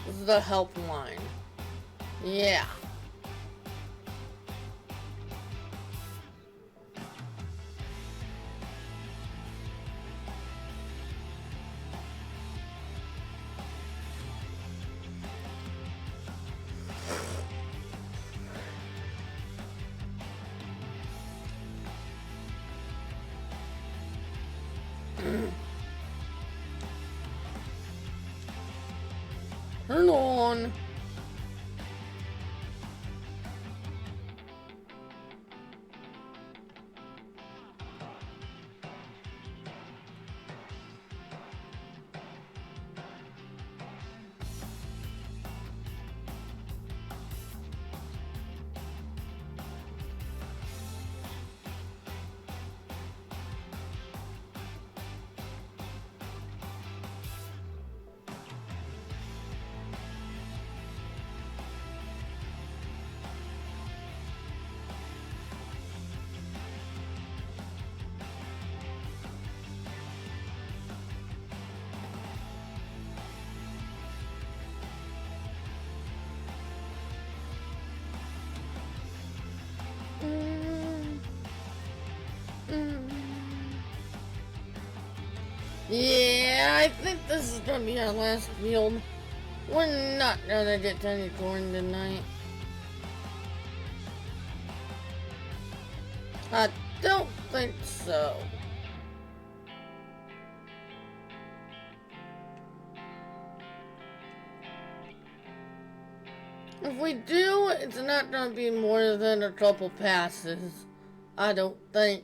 is the helpline. Yeah. Turn on. Yeah, I think this is gonna be our last field. We're not gonna get to any corn tonight. I don't think so. If we do, it's not gonna be more than a couple passes. I don't think.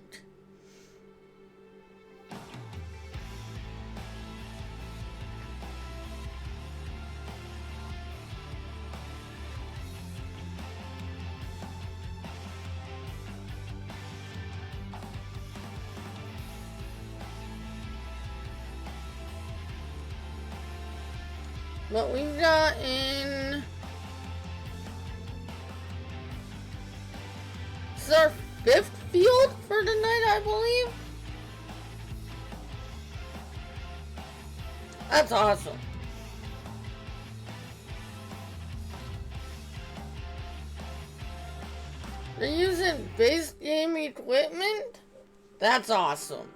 But we've gotten... This is our 5th field for the night, I believe. That's awesome. They're using base game equipment? That's awesome.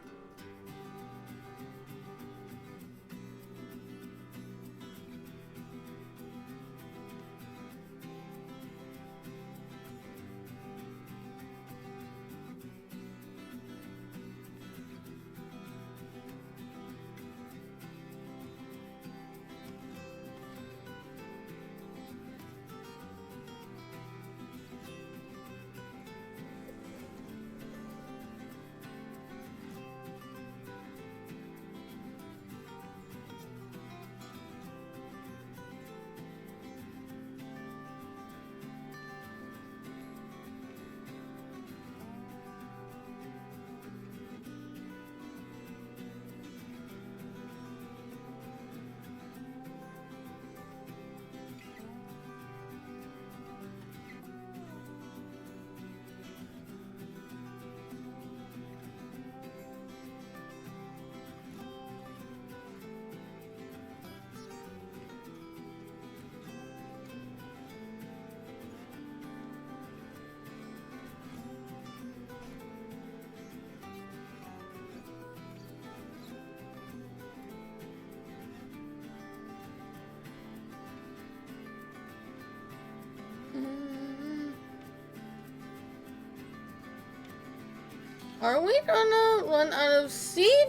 Are we gonna run out of seed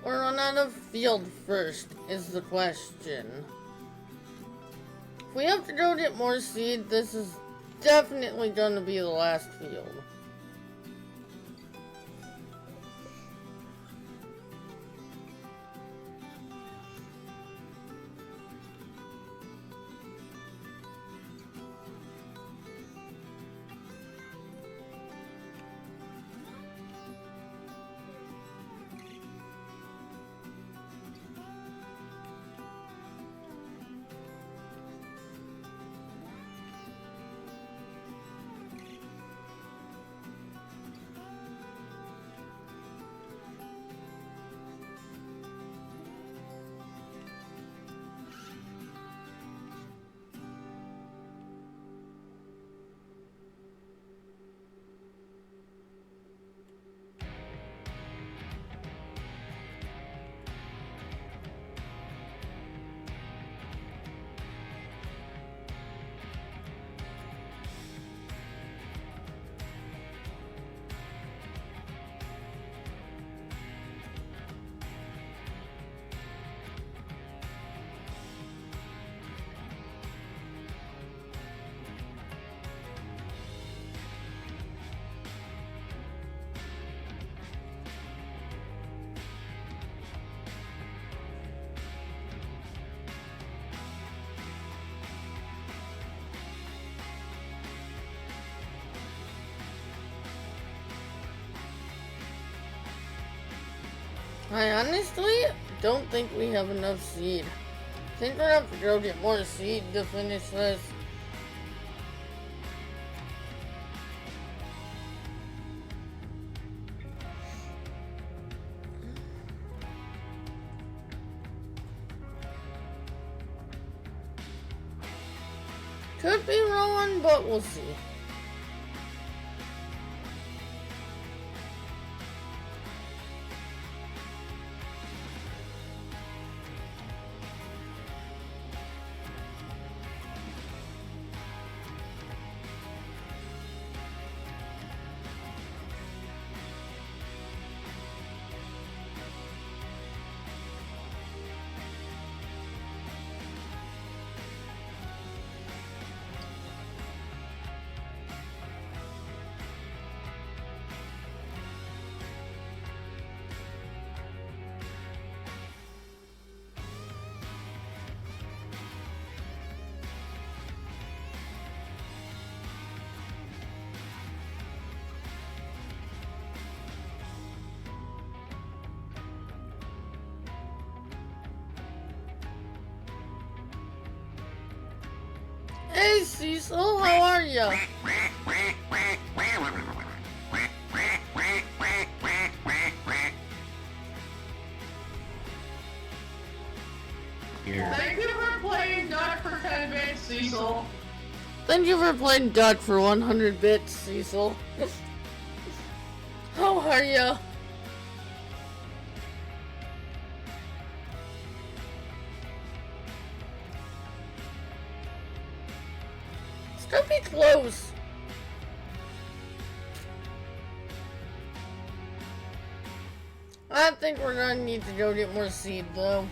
or run out of field first is the question. If we have to go get more seed, this is definitely gonna be the last field. I honestly don't think we have enough seed. I think we're gonna have to go get more seed to finish this. Could be wrong, but we'll see. Hey, Cecil, how are ya? Here. Thank you for playing Duck for 10 bits, Cecil. Thank you for playing Duck for 100 bits, Cecil. How are ya? Still be close. I think we're gonna need to go get more seed, though.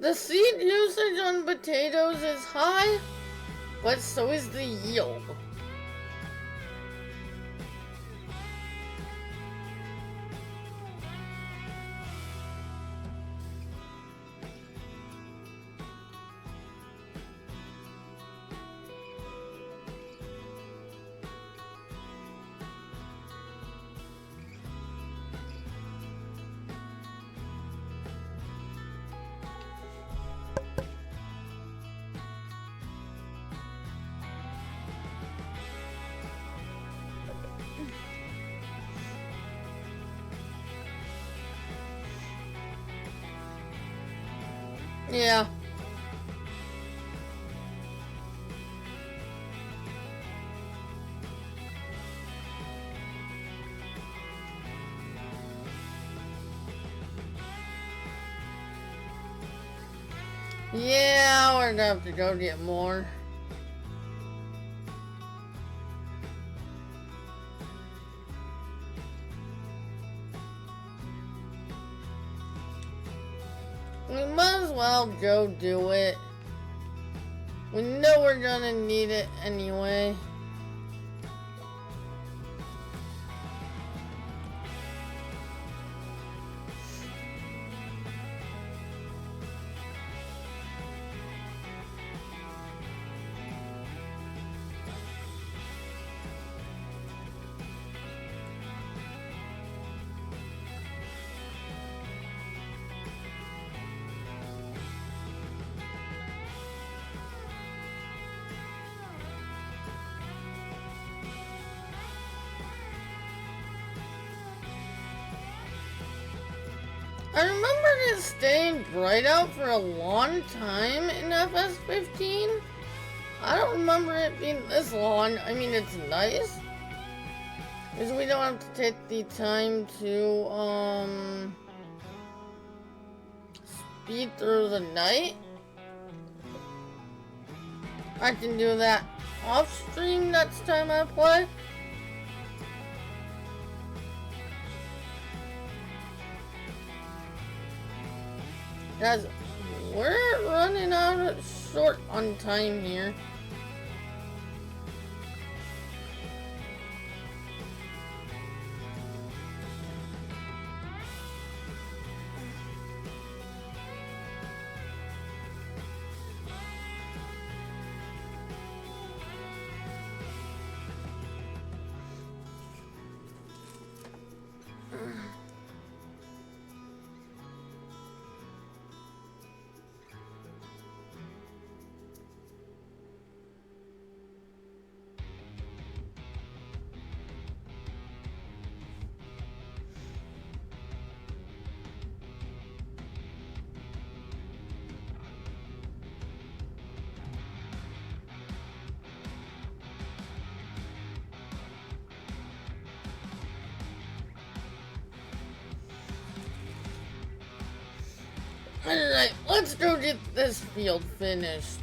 The seed usage on potatoes is high, but so is the yield. Yeah. Yeah, we're gonna have to go get more. We might as well go do it. We know we're gonna need it anyway. I remember it staying bright out for a long time in FS15. I don't remember it being this long. I mean, it's nice, because we don't have to take the time to, speed through the night. I can do that off stream next time I play. Guys, we're running out short on time here. Alright, let's go get this field finished.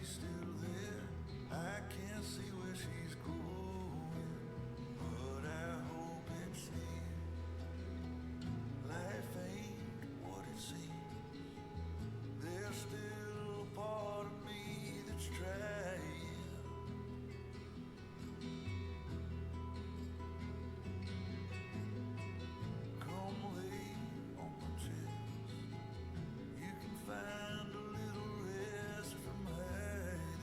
she's still there. I can't see where she's going, but I hope it's near. Life ain't what it seems. There's still a part of me that's trying. Come lay on my chest. You can find a little rest from hiding.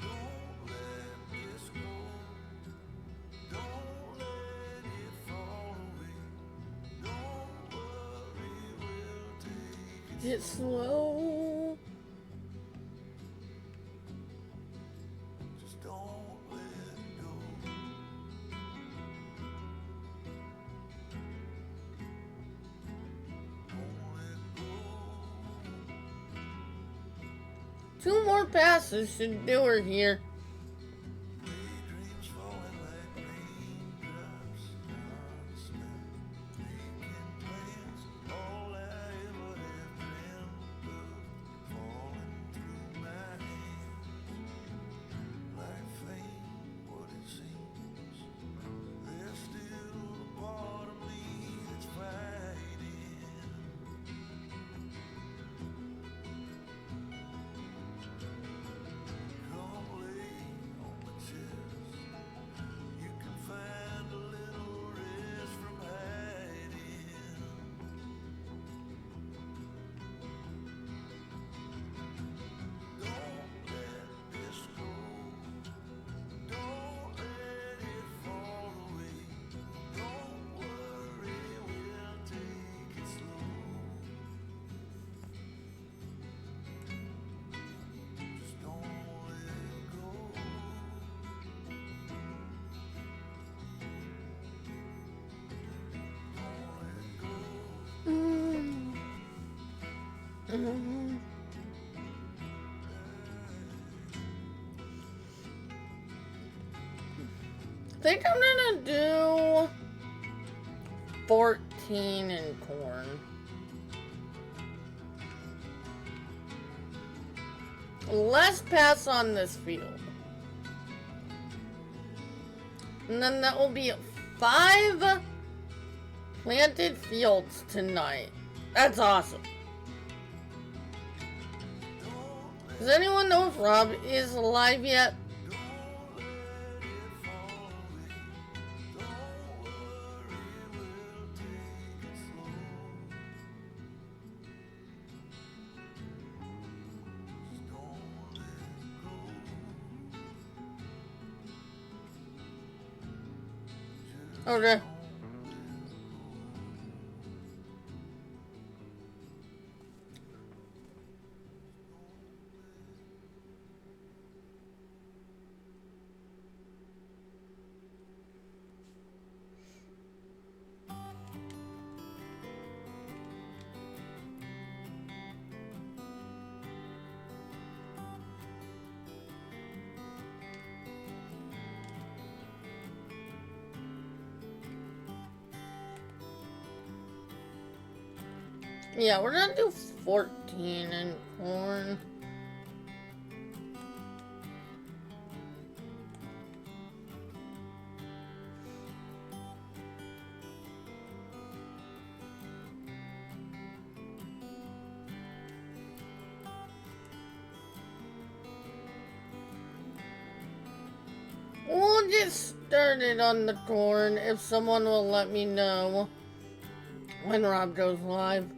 Don't let this go. Don't let it fall away. Don't worry, we'll take it. It's slow. Just don't let go. Don't let go. 2 more passes should do her here. Daydreams falling like raindrops on the sky. Making plans, all I ever have dreamt of, falling through my hands. Life ain't what it seems. There's still a part of me that's fighting. Come lay on my chest. You can find a little rest from hiding. Don't let this go. Don't let it fall away. Don't worry, we'll take it slow. Just don't let go. Don't let go. I think I'm gonna do 14 in corn. Less pass on this field. And then that will be 5 planted fields tonight. That's awesome. Does anyone know if Rob is alive yet? Okay. Yeah, we're gonna do 14 in corn. We'll get started on the corn if someone will let me know when Rob goes live.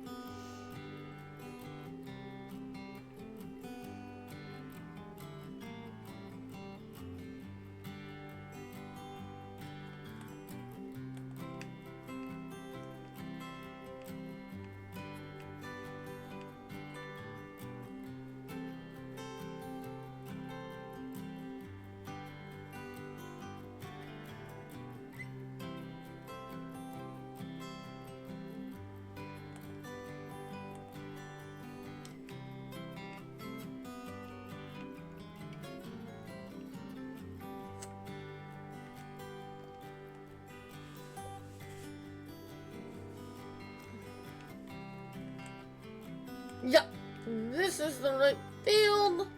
Yep, this is the right field.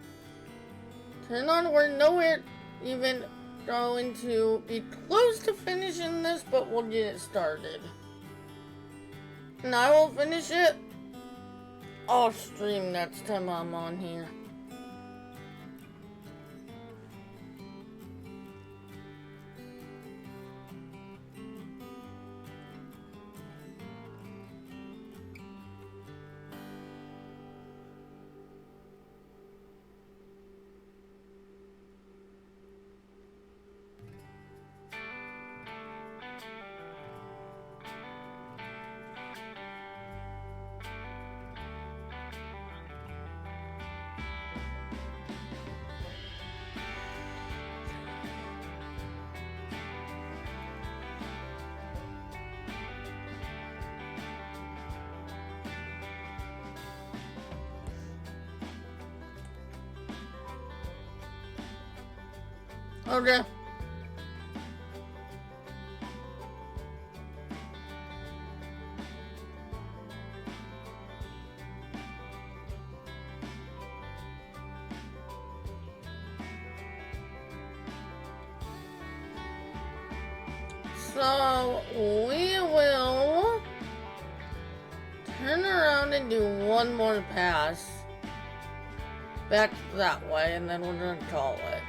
Turn on, we're nowhere even going to be close to finishing this, but we'll get it started. And I will finish it off stream next time I'm on here. Okay. So we will turn around and do one more pass back that way, and then we're gonna call it.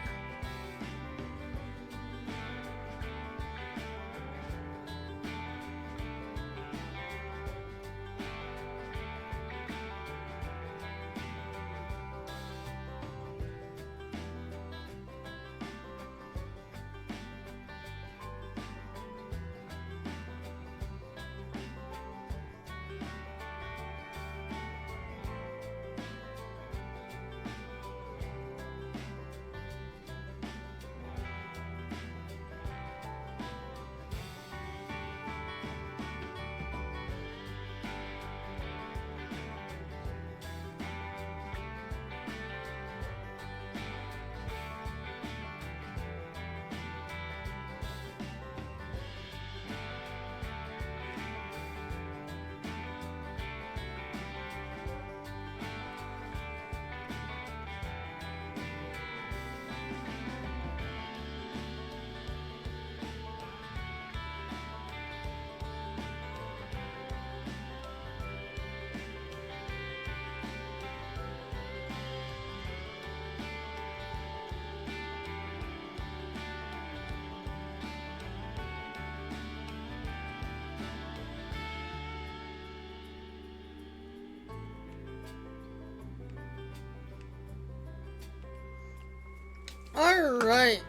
All right.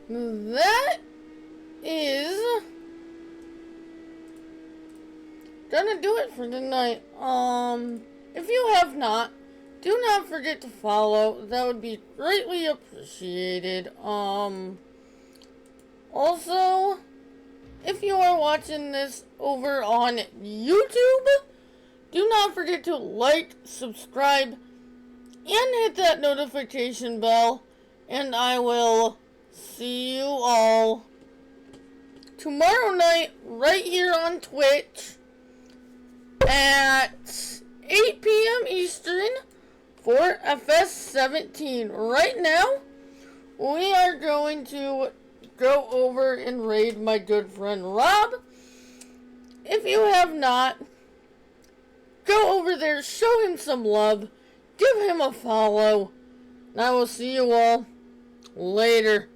That is gonna do it for tonight. If you have not, do not forget to follow. That would be greatly appreciated. Also, if you are watching this over on YouTube, do not forget to like, subscribe, and hit that notification bell. And I will see you all tomorrow night right here on Twitch at 8 p.m. Eastern for FS15. Right now, we are going to go over and raid my good friend Rob. If you have not, go over there, show him some love, give him a follow, and I will see you all later.